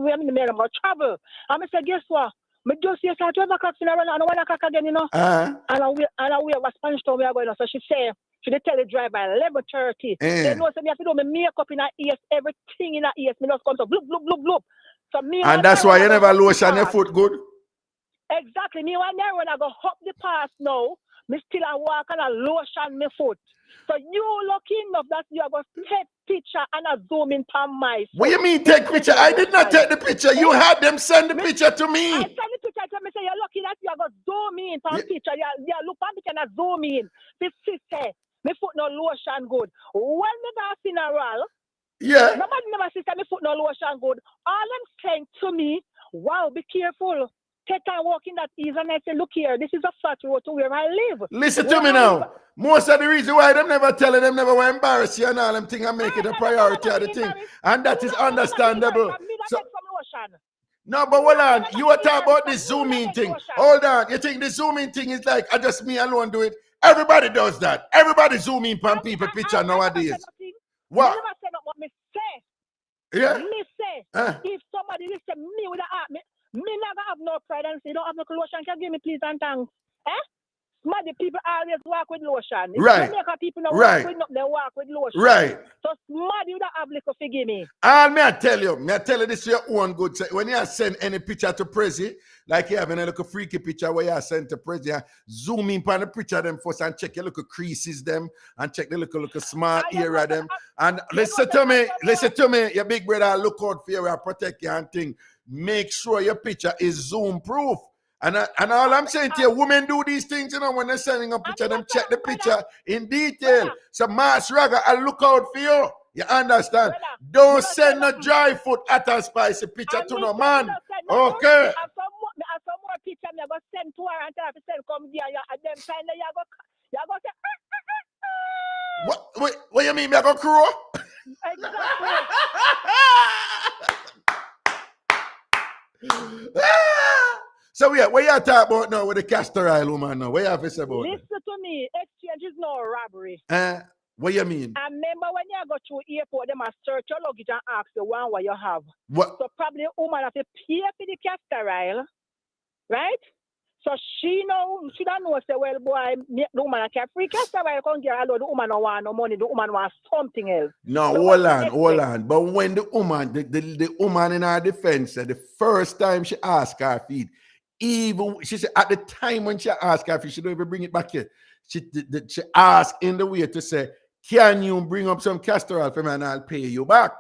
travel. And I say, guess what? Me just say, 12 o'clock funeral and 1 o'clock again, you know. And I wear a Spanish town we are going on. So she say, she tell the driver 11:30. They know so me have to do my makeup in her ears, everything in her ears. Me just come to bloop, bloop, bloop, bloop. So me and that's why you never lotion your foot good? Exactly. Me one there when I go hop the pass now, me still a walk and a lotion my foot. So you lucky enough that you are going to take picture and a zoom in on my foot. What you mean take picture? I did not take the picture. You had them send the picture to me. I send the picture to me say you're lucky that you are going to zoom in on picture. You look on picture and zoom in. This sister, me foot no lotion good. When me got funeral, nobody never say me foot no lotion good. All them saying to me, wow, be careful. Take time walking that easy and I say, look here, this is a flat road to where I live. Listen to me now. Most of the reason why them never tell them never want to embarrass you and all them thing and make it a priority of the thing. And that is understandable. So, no, but hold on. You were talking about this zooming thing. Hold on. You think the zooming thing is like, I just me alone do it? Everybody does that. Everybody zoom in on people picture nowadays. What? Yeah? Me say, if somebody listen me with a me never have no pride and say, don't have no lotion, can give me please and thanks. Smart people always walk with lotion. Right. People don't walk with they walk with lotion. Right. So smart you don't have little forgive me. And may I tell you this your own good. When you send any picture to Prezi, like you have a little freaky picture where you send to Prezi, zoom in on the picture them first and check your little creases them and check the little smart area them. And listen to me, your big brother look out for you and protect you and thing. Make sure your picture is zoom proof. And all I'm saying to you, women do these things, you know, when they're sending a picture, them check the picture in detail. So Mass Raga, I look out for you. You understand? Don't send a dry foot at a spicy picture to no man. Okay. I some more picture me go send to her and tell her to send come there and then find you go say what you mean me I go crow? Exactly. So yeah, what you talk about now with the castor oil woman now? What you have to say about Listen to me, exchange is no robbery. What you mean? I remember when you go to airport, they must search your luggage and ask the one what you have. What? So probably the woman have to pay for the castor oil, right? So she don't know, say, well, boy, the woman can free castor oil, come get the woman don't want no money, the woman wants something else. No, so hold on. But when the woman, the woman in her defense said the first time she asked her feed, even she said at the time when she asked her feed, she don't even bring it back here. She asked in the way to say, can you bring up some castor oil for me and I'll pay you back?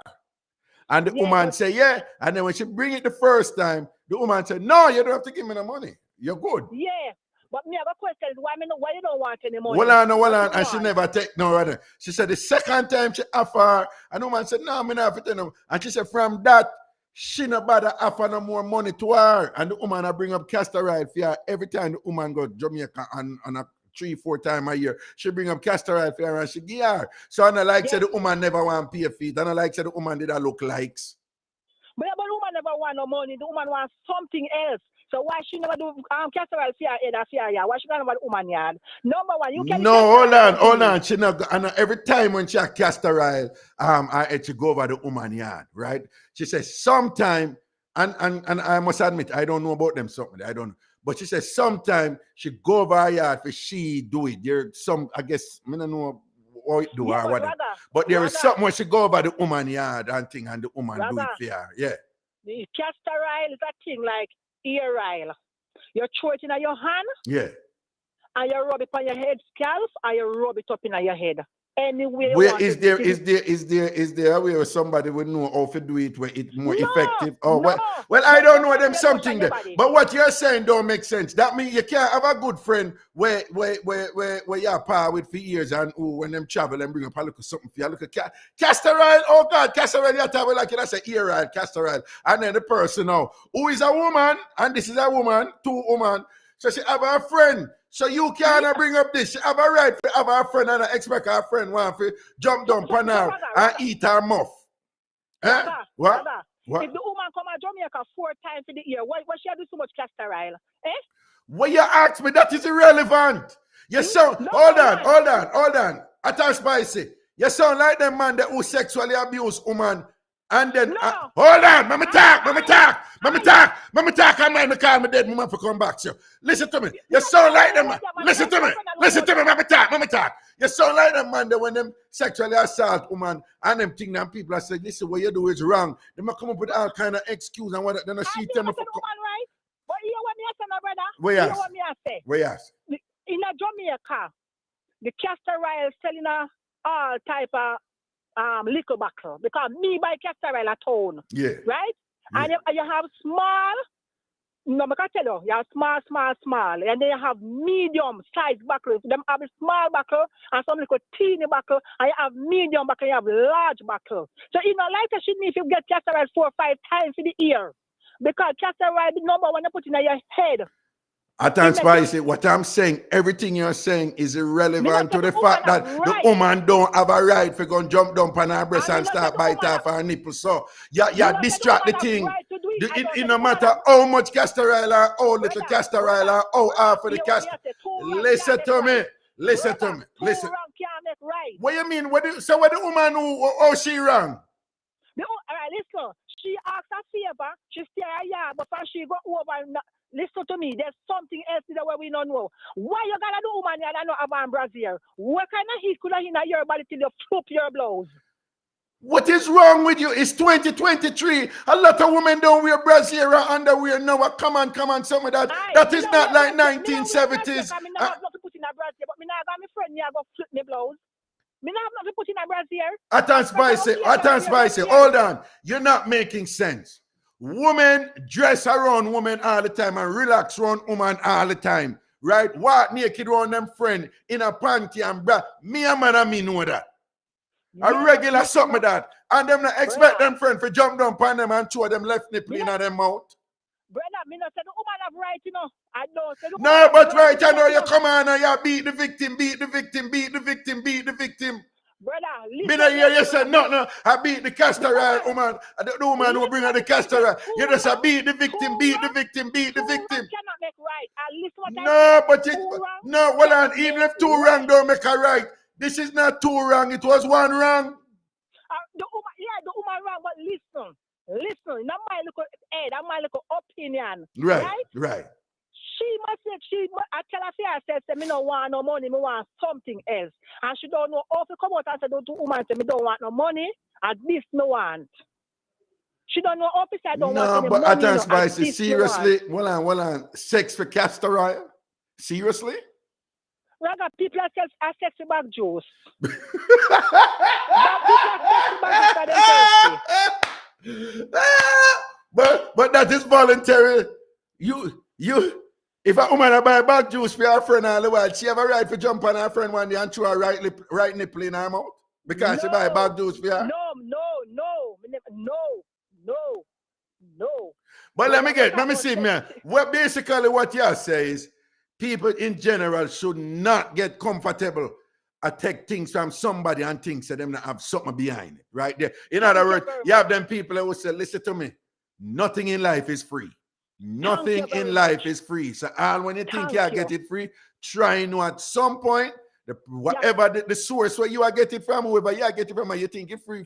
And the woman said, yeah. And then when she bring it the first time, the woman said, no, you don't have to give me the money. You're good. Yeah. But me have a question, why you don't want any money? Well on. And she never take no rather. She said the second time she offer, and the woman said, no, I'm not have to tell them. And she said, from that, she not bother offer no more money to her. And the woman I bring up castor oil for her every time the woman go to Jamaica on a 3-4 times a year. She bring up castor oil for her and she give her. So I like say the woman never want pay feet. And I like say the woman did a look likes. But the woman never want no money. The woman wants something else. So why she never do castor oil for her head or for her yard? Why she don't have the woman yard? Number one, you can. No, hold on. She not. And every time when she have castor oil, I had to go over the woman yard, right? She says sometime, and I must admit I don't know about them something. I don't know. But she says sometime she go over her yard for she do it. There's some, I guess, I don't know what it do or whatever. But there is something when she go over the woman yard and thing and the woman do it for her. Yeah. The castor oil is a thing like ear oil. You throw it in your hand. Yeah. And you rub it on your head scalp and you rub it up in your head. Anywhere. Where is there a way where somebody would know how to do it where it's more effective? Well, I don't know them something there. But what you're saying don't make sense. That means you can't have a good friend where you're par with for years and when them travel and bring up a look at something for you. Look at castor oil. Oh God, castor oil. You have to have like I say ear oil, castor oil. And then the person now who is a woman, and this is a woman, 2 women. So she have a friend. So you can't bring up this. She have a right to have her friend and expect her friend want to jump down on her and eat her muff. What? If the woman come to Jamaica 4 times in the year, why she have so much castor oil? What you ask me, that is irrelevant. You sound, hold on. At spicy. You sound like them man that who sexually abuse woman And then, hold on, mama talk, I might call me dead, mama for come back, so. Listen to me, you sound like them, listen to me, mama talk. You sound like them, man, when them sexually assault woman, and them thing, and people are saying, listen, what you do is wrong. They might come up with all kind of excuse, and what then she tell me for come. But you know what me say, my brother? Where you know what me say? Where In a Jamaica, the castor oil selling all type of liquor bottle because me buy castor oil at town. Yeah. Right? Yeah. And you have small, no, I can tell you have small, and then you have medium size buckles. Them have a small buckle and some little teeny buckle, and you have medium buckle, you have large buckle. So you know, like I should need if you get castor oil 4 or 5 times for the year. Because castor oil the number one you put in your head. Spicy, what I'm saying, everything you're saying is irrelevant to the fact that the woman don't have a right to go and jump down on her breast and start bite off her nipple. So, distract the thing. It no matter how much castor oil or how little castor oil or how half of the castor. Listen to me. Listen. What you mean? What the woman how she wrong? All right, listen. She asked a favor. She stay a yard, but when she go over. Listen to me, there's something else that we don't know. Why you gotta do woman and not have a brazier? What kind of heat could I in your body till you flip your blouse? What is wrong with you? It's 2023. A lot of women don't wear brazier or underwear now. Come on, some of that. That is not like 1970s. I mean, I have nothing to put in a brazier, but me now got my friend, me I go flip my blouse. Me now have nothing to put in a brazier. Attention, Spicy. Hold on. You're not making sense. Women dress around women all the time and relax around woman all the time, right? Walk naked around them friend in a panty and bra. Me and man and me know that. A regular something of that. And them not expect them friend to jump down upon them and show them left nipple in their mouth. Brother, me not say the woman have right, you know. I don't say the woman. No, but right, I know you come on and you beat the victim. Brother, listen. Me not hear you say no. I beat the castor oil, woman. The woman who bring her the castor oil. You just beat the victim. Cannot make right. No, but well on. Even if 2 wrong don't make a right. This is not 2 wrong. It was 1 wrong. The woman wrong. But listen. Not my little head. Not my little opinion. Right. She must say, I tell her, say, me don't want no money, me want something else. And she don't know how to come out and say, don't do woman, say, me don't want no money, and this no want. She don't know how to say, I don't want any money. No, but I Spicy, seriously, hold on. Sex for castor oil? Seriously? Raga, people are sexy back juice. But that is voluntary. You, if a woman buy back juice for her friend all the while, she have a right to jump on her friend one day and throw her right nipple in her mouth because she buy back juice for her. No. But let me see, man. What basically what you say is people in general should not get comfortable and take things from somebody and think that them not have something behind it, right there. In other words, you have them people who say, listen to me, nothing in life is free. Nothing in life is free. So when you think you get it free, try and know at some point, whatever the source where you are getting from, whoever you are getting from, and you think it's free.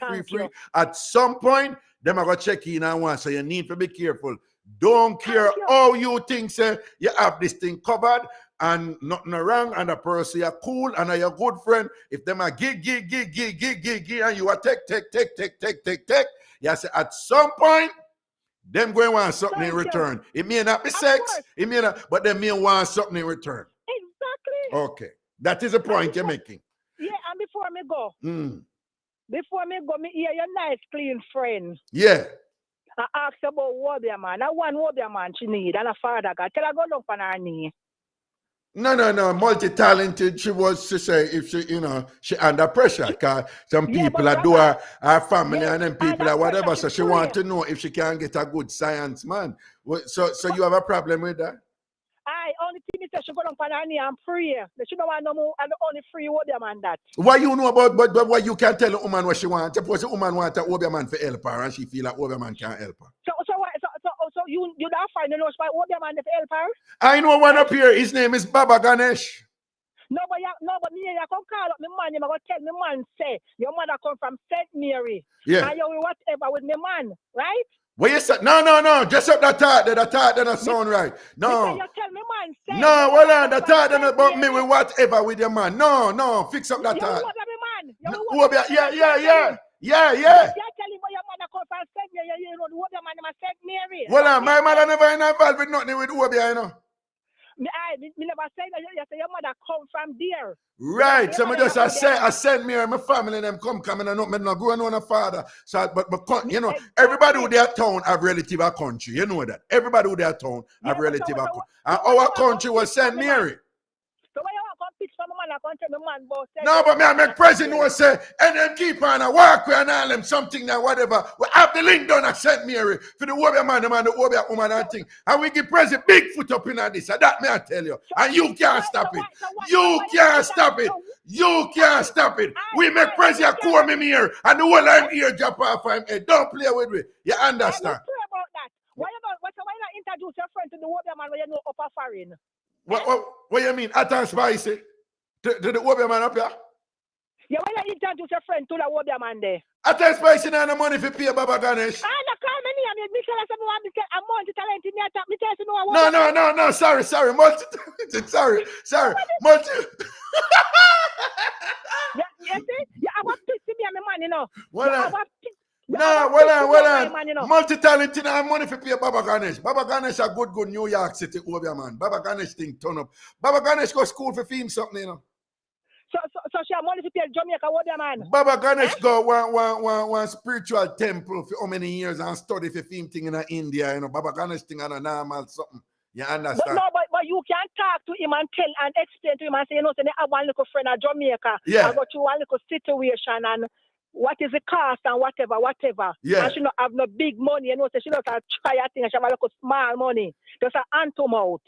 At some point, them are going to check in and want. So you need to be careful. Don't care how you think you have this thing covered and nothing wrong, and the person you're cool and you're a good friend. If them are gig, and you are take, you say at some point, them going to want something in return. It may not be sex, but they may want something in return. Exactly. Okay. That is the point you're making. Yeah, and before me go, me hear your nice, clean friend. Yeah. I ask about warrior man. I want warrior man she need, and a father God. Tell her go look on her knee. No. Multi-talented. She say if she under pressure. Because some people are do her family and then people are whatever. So she want to know if she can get a good science man. So you have a problem with that? Only thing is she go down on her knee and pray. She don't want no more and only free warrior man that. Why you know about but why you can tell a woman what she wants? Suppose the woman wants a warrior man for help her and she feel like warrior man can't help her. So you don't find no spot warrior man to help her? I know one up here. His name is Baba Ganesh. No, but me, you come call up my man, you go tell me man say, your mother come from St. Mary. Yeah. And you will whatever with me man, right? What you say? No. Just up that thought there. That thought that don't sound right. No. You tell me man say. No, hold on. The thought that about me with whatever with your man. No. Fix up that You thought. will me man. You will Yeah. You tell him your mother come from St. Mary, you know, the man from St. Mary. Hold on. My mother never involved with nothing with Obia, you know. Me never say that. You say your mother come from there. Right, so I just I send me and my family them come and I not growing on a father. So but you know, everybody who their town have relative a country. You know that. Everybody who their town have relative a country. And our country was St. Mary. So why you want to come pick some man and come tell me man about No, but me I make president who say and them keep on a walk with and all them something that whatever. We have the link done at St. Mary for the Obia man, the Obia woman and thing. And we give president big foot up in this. And that may I tell you. And you can't stop it. You can't stop it. You can't stop it. We make president call me here and the whole I'm here jump off him head. Don't play with me. You understand? Why not introduce your friend to the Obia man when you know upper foreign? What you mean? Hot and spicy? To the Obia man up here? Yeah, why not introduce your friend to the Obia man there? Hot and spicy now the money for pay Baba Ganesh. I don't call me name. Me tell us I'm multi-talented. Me tell you know No. Sorry. Multi-talented. Sorry. Multi. You see? You have a piece to me and my man, you know. Well on. Multi-talented and money for pay Baba Ganesh. Baba Ganesh a good New York City Obia man. Baba Ganesh thing turn up. Baba Ganesh go school for film something, you know. So she have money to pay Jamaica Obia man. Baba Ganesh go one spiritual temple for how many years and study for film thing in India, you know. Baba Ganesh thing on a normal something. You understand? But you can talk to him and tell and explain to him and say, you know, so they have one little friend at Jamaica. Yeah. I got you one little situation and what is the cost and whatever. Yeah. And she don't have no big money, you know, so she don't have to try a thing and she have a little small money. Just an hand to mouth.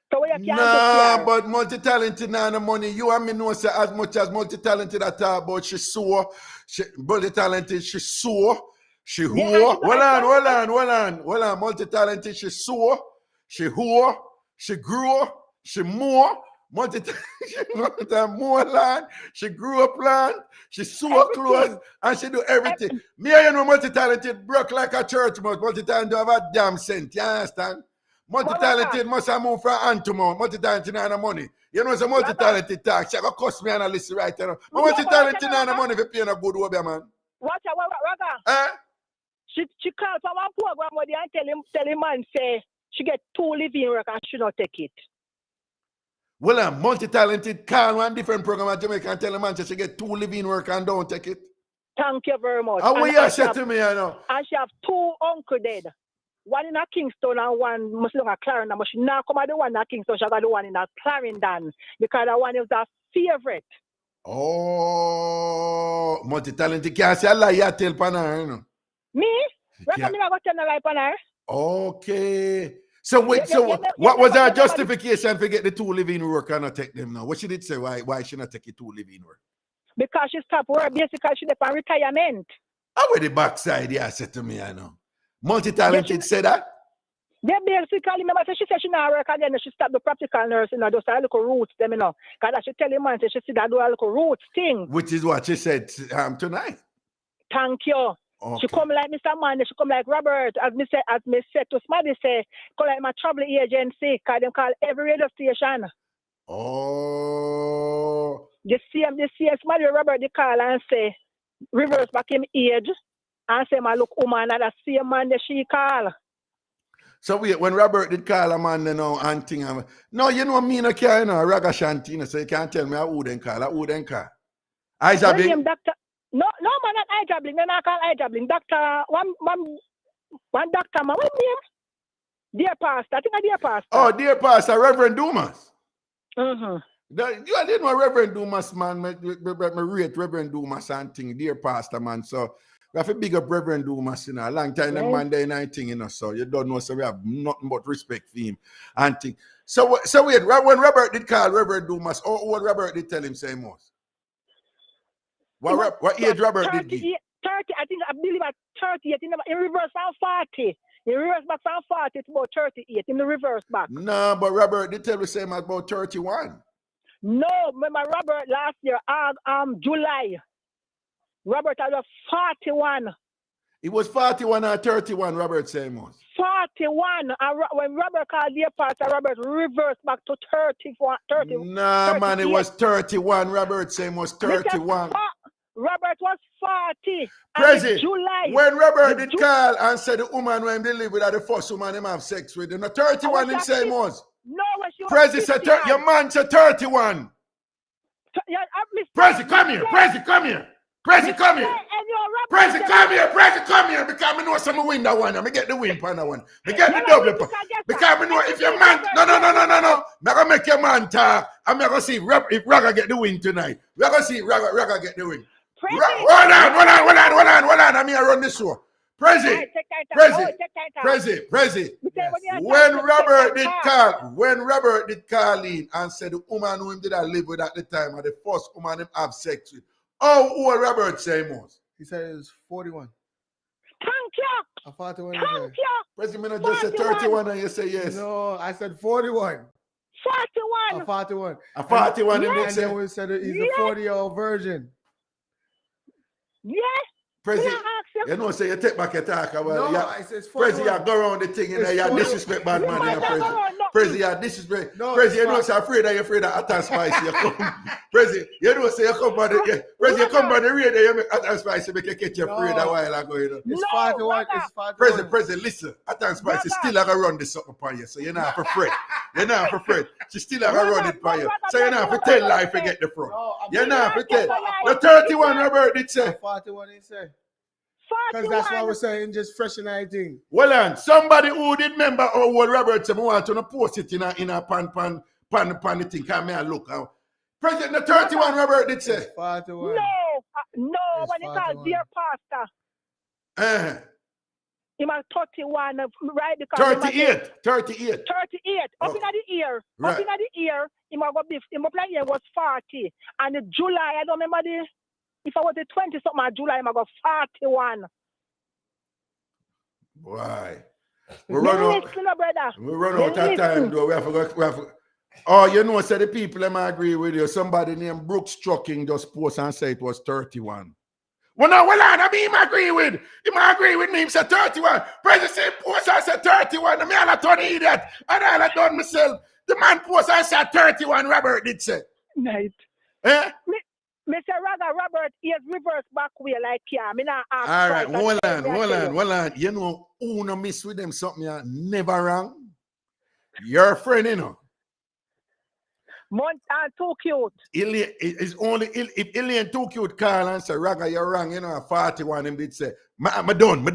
So what you can Nah, but multi-talented now the money. You and me know say as much as multi-talented I talk about she sore. She multi-talented, she sore. She whore. Hold on. Multi-talented, she sore. She whore. She grew. She more. More land. She grew up land. She sew clothes and she do everything. Me and you know multi-talented broke like a church mouse. Multi-talented have a damn cent. You understand? Multi-talented must have moved from hand to mouth. Multi-talented not have money. You know, it's a multi-talented talk. She got cost me and a list right there. But multi-talented not have money for paying a good Obia man. Watch out, Raga. She called for one program where they tell him man say she get 2 living work and she not take it. Well, I'm multi-talented. Call one different program at Jamaica and tell a man she get 2 living work and don't take it. Thank you very much. And what you said to me, I know. And she have 2 uncles dead. One in a Kingston and one must look at Clarendon. But she now come at the one in Kingston. She got the one in a Clarendon because the one is her favorite. Oh, multi-talented. Can't say a lie you tell Pana, you know. Me? Reckon me not go tell a lie Pana? Okay. So wait, what was her justification for get the 2 living work and not take them now? What she did say? Why she not take the 2 living work? Because she stopped work. Basically, she did on retirement. How with the backside? Yeah, said to me, I know. Multi-talented say that. Yeah, basically, remember, so she said she not work again. She stopped the practical nurse, you know, just a little roots, them, you know. Because she tell him, man, she see that do a little roots thing. Which is what she said tonight. Thank you. Okay. She come like Mr. Man, she come like Robert, as me said to Smaddy say, come like my travel agency, because they call every radio station. Oh. The same Smaddy Robert they call and say, reverse back him age, and say, my look woman, and the same man that she call. So wait, when Robert did call a man, you know, and thing, no, you know me no care, you know, Ragashanti, you know, so you can't tell me who then call, who then call. Name doctor. No, man, not eye jabbling. Then I call eye jabbling. Doctor, one doctor, man. What name? Dear Pastor. I think a Dear Pastor. Oh, Dear Pastor, Reverend Dumas. Mm-hmm. I didn't know Reverend Dumas, man. Me rate Reverend Dumas and thing, Dear Pastor, man. So we have to big up Reverend Dumas, you know. A long time, yeah. Monday night thing, you know. So you don't know, so we have nothing but respect for him and thing. So wait, when Robert did call Reverend Dumas, what Robert did tell him same most? What age Robert 30, did give? 30, I believe at 38. In reverse from 40. In reverse back from 40, it's about 38. In the reverse back. No, but Robert did tell the same about 31. No, remember Robert last year, July. Robert had a 41. It was 41 or 31, Robert Samos. 41. And when Robert called the pastor, Robert reversed back to 31. 30, Nah, 38. man, it was 31. Robert Samos, 31. Robert was 40. President, July. when Robert did call and said the woman when they live with her, the first woman him have sex with, you know, 31 him say was. No, she was President, your man said 31. President, come here. President, come here. President, come here. President, come here. President, come here. Because I know some win that one. I get the win for that one. I get the double. Because I know if your man, no. I'm going to make your man talk. I'm going to see if Raga get the win tonight. We're going to see Raga get the win. Hold on. I'm here to run this show. President. When Robert did call in and said the woman who him did I live with at the time and the first woman him have sex with, how old Robert Samos? He said it was 41. Thank you. A 41. Thank you. President, I just said 31 and you say yes. No, I said 41. 41. A 41. A 41 and then we said he's the 40-year-old virgin. Yes. President, you know, say you take back your talk. Well, no, I said President, you go around the thing, you know, you disrespect bad man, you know, President, you disrespect. No, President, you know, say afraid of hot and spicy. You come, President, you know, say you come by the, President, you come by the radio, you make hot and spicy, make you catch your afraid a while ago, you know. It's 41, it's 41. President, listen, hot and spicy still have to run this up upon you, so you're not afraid. You're not afraid. She still have to run it by you. So you're not to tell life to get the front. You're not to tell. The 31, Robert did say. 41, he said. Because that's why we're saying just fresh and everything. Well, and somebody who did remember what Robert said, I want to post it in a pan the thing. Come here, look. President, the 31, Robert did say. 41. No, when he called dear pastor. He was 31, right? Because 38. 38. Up in the ear. Right. Up in the ear. He was was 40. And in July, I don't remember if I was the 20-something of July, I got 41. Why? We run out of time, though. We have to. Oh, you know, say the people them agree with you. Somebody named Brooks Trucking just post and say it was 31. Well, no, I mean, him agree with me. He said 31. President say post and said 31. I mean, I done idiot. And I done myself. The man post and said 31. Robert did say. Night. Eh? Mr. Robert is reverse back way like here. All right, hold on. You know, who no miss with them something you never wrong? Your friend, you know. Too cute. Irie is only if Irie too cute call and say, Raga, you're wrong, you know, 41 him did say, I'm done.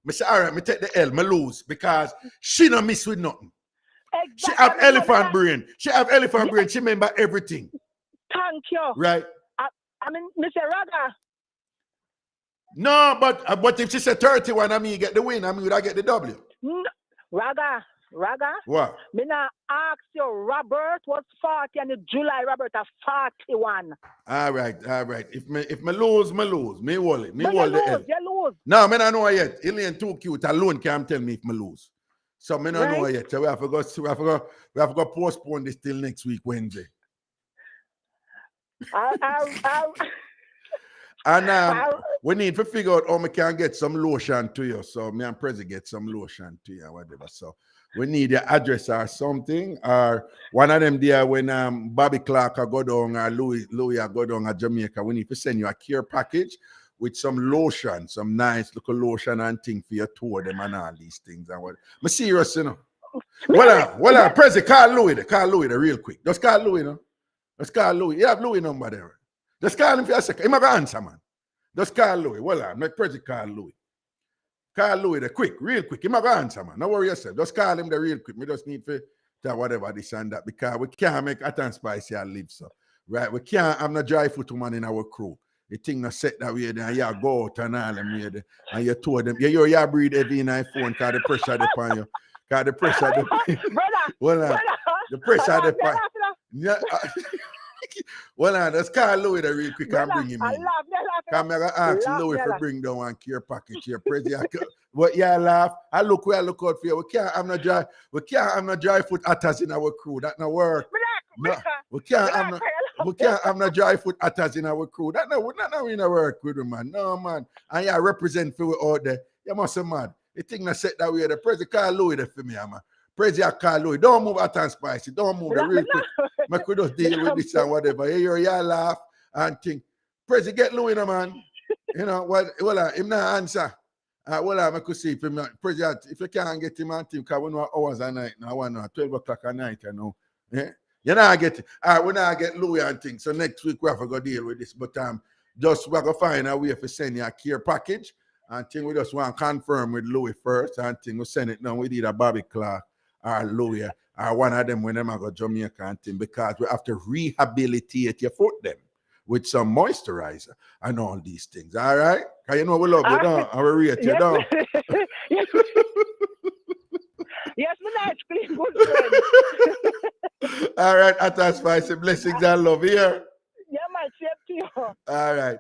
I say, all right, me take the L, me lose because she no miss with nothing. Exactly. She have elephant brain. She remember everything. Thank you. Right. I mean, Mr. Raga. No, but if she said 31, I mean, you get the win. I mean, would I get the W? No. Raga. What? Me now ask you, Robert was 40 and in July, Robert is 41. All right. If me lose, me lose. Me hold it. You lose. No, me not know yet. Alien too cute. Alone can't tell me if me lose. So me not know yet. So we have to go postpone this till next week, Wednesday. And we need to figure out how we can get some lotion to you. So me and Prezi get some lotion to you or whatever. So we need your address or something. Or one of them there when Bobby Clark go down or Louis go down at Jamaica, we need to send you a care package with some lotion, some nice little lotion and thing for your tour them and all these things. And what I'm serious, you know. Well, Prezi, call Louis there real quick. Just call Louis, you know. Let's call Louis. You have Louis number there. Just call him for a second. He's going to answer, man. Just call Louis. Well, make Prezi call Louis. Call Louis there quick, real quick. He's going to answer, man. Don't worry yourself. Just call him there real quick. We just need to tell whatever this and that because we can't make hot and spicy and live so. Right? We can't have no dry foot woman in our crew. The thing not set that way there. You go out and all them way there. And you told them, you breathe heavy in your phone because the pressure upon you. Because the pressure Brother. The pressure upon you. Well, let's call Louis there real quick and bring him in. Come here, ask Louis to bring down one care package here. What you laugh? I look out for you. We can't have no dry foot attacks in our crew. That no work. We can't have no dry foot attacks in our crew. That no, not in our work with them, man. No, man. And yeah, represent for we out there. You must say, man. The thing that set that way, the president call Louis there for me, man. President call Louis. Don't move hot and spicy. Don't move the real quick. Make we just deal with this and whatever. You hear y'all laugh and think. President get Louis, man. You know, well, him not answer. Well, I could see if him, President, if you can't get him on team, because we know hours a night now, 12 o'clock at night, you know. Yeah? You know, get it. We now get Louis and things. So next week we have to go deal with this. But just we're gonna find a way to send you a care package. And thing we just want to confirm with Louis first. And thing we send it now with either Bobby Clark or Louis or one of them when them go Jamaica and thing, because we have to rehabilitate your foot them with some moisturizer and all these things. All right? Because you know we love you, don't we? We rate you, don't we? Yes, my nice, clean, good friend. All right, Atta Spicy, blessings and love here. Yeah, man, same to you. All right.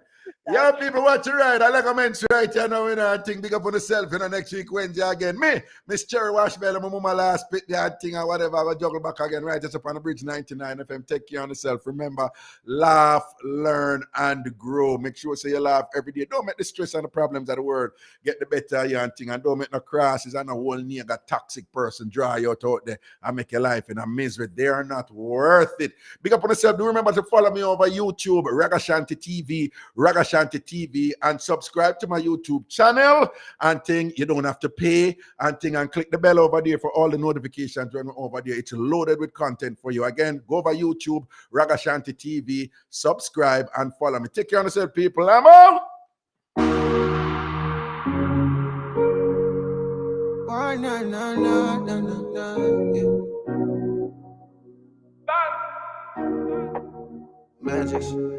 Yeah, people, watch it right. I like a mention right here now, you know, and think big up on yourself, you know, next week, Wednesday again. Me, Miss Cherry Washbell, my mama last bit that thing or whatever, I will juggle back again, right? Just up on the bridge 99 FM. Take care of yourself. Remember, laugh, learn, and grow. Make sure you laugh every day. Don't make the stress and the problems of the world get the better of you and thing. And don't make no crosses and a whole nigga toxic person dry you out there and make your life in a misery. They are not worth it. Big up on yourself. Do remember to follow me over YouTube, Ragashanti TV, Ragashanti TV, and subscribe to my YouTube channel and thing. You don't have to pay and thing, and click the bell over there for all the notifications when we're over there. It's loaded with content for you. Again, go over YouTube, Ragashanti TV, subscribe and follow me. Take care of yourself, people. I'm out. Magic.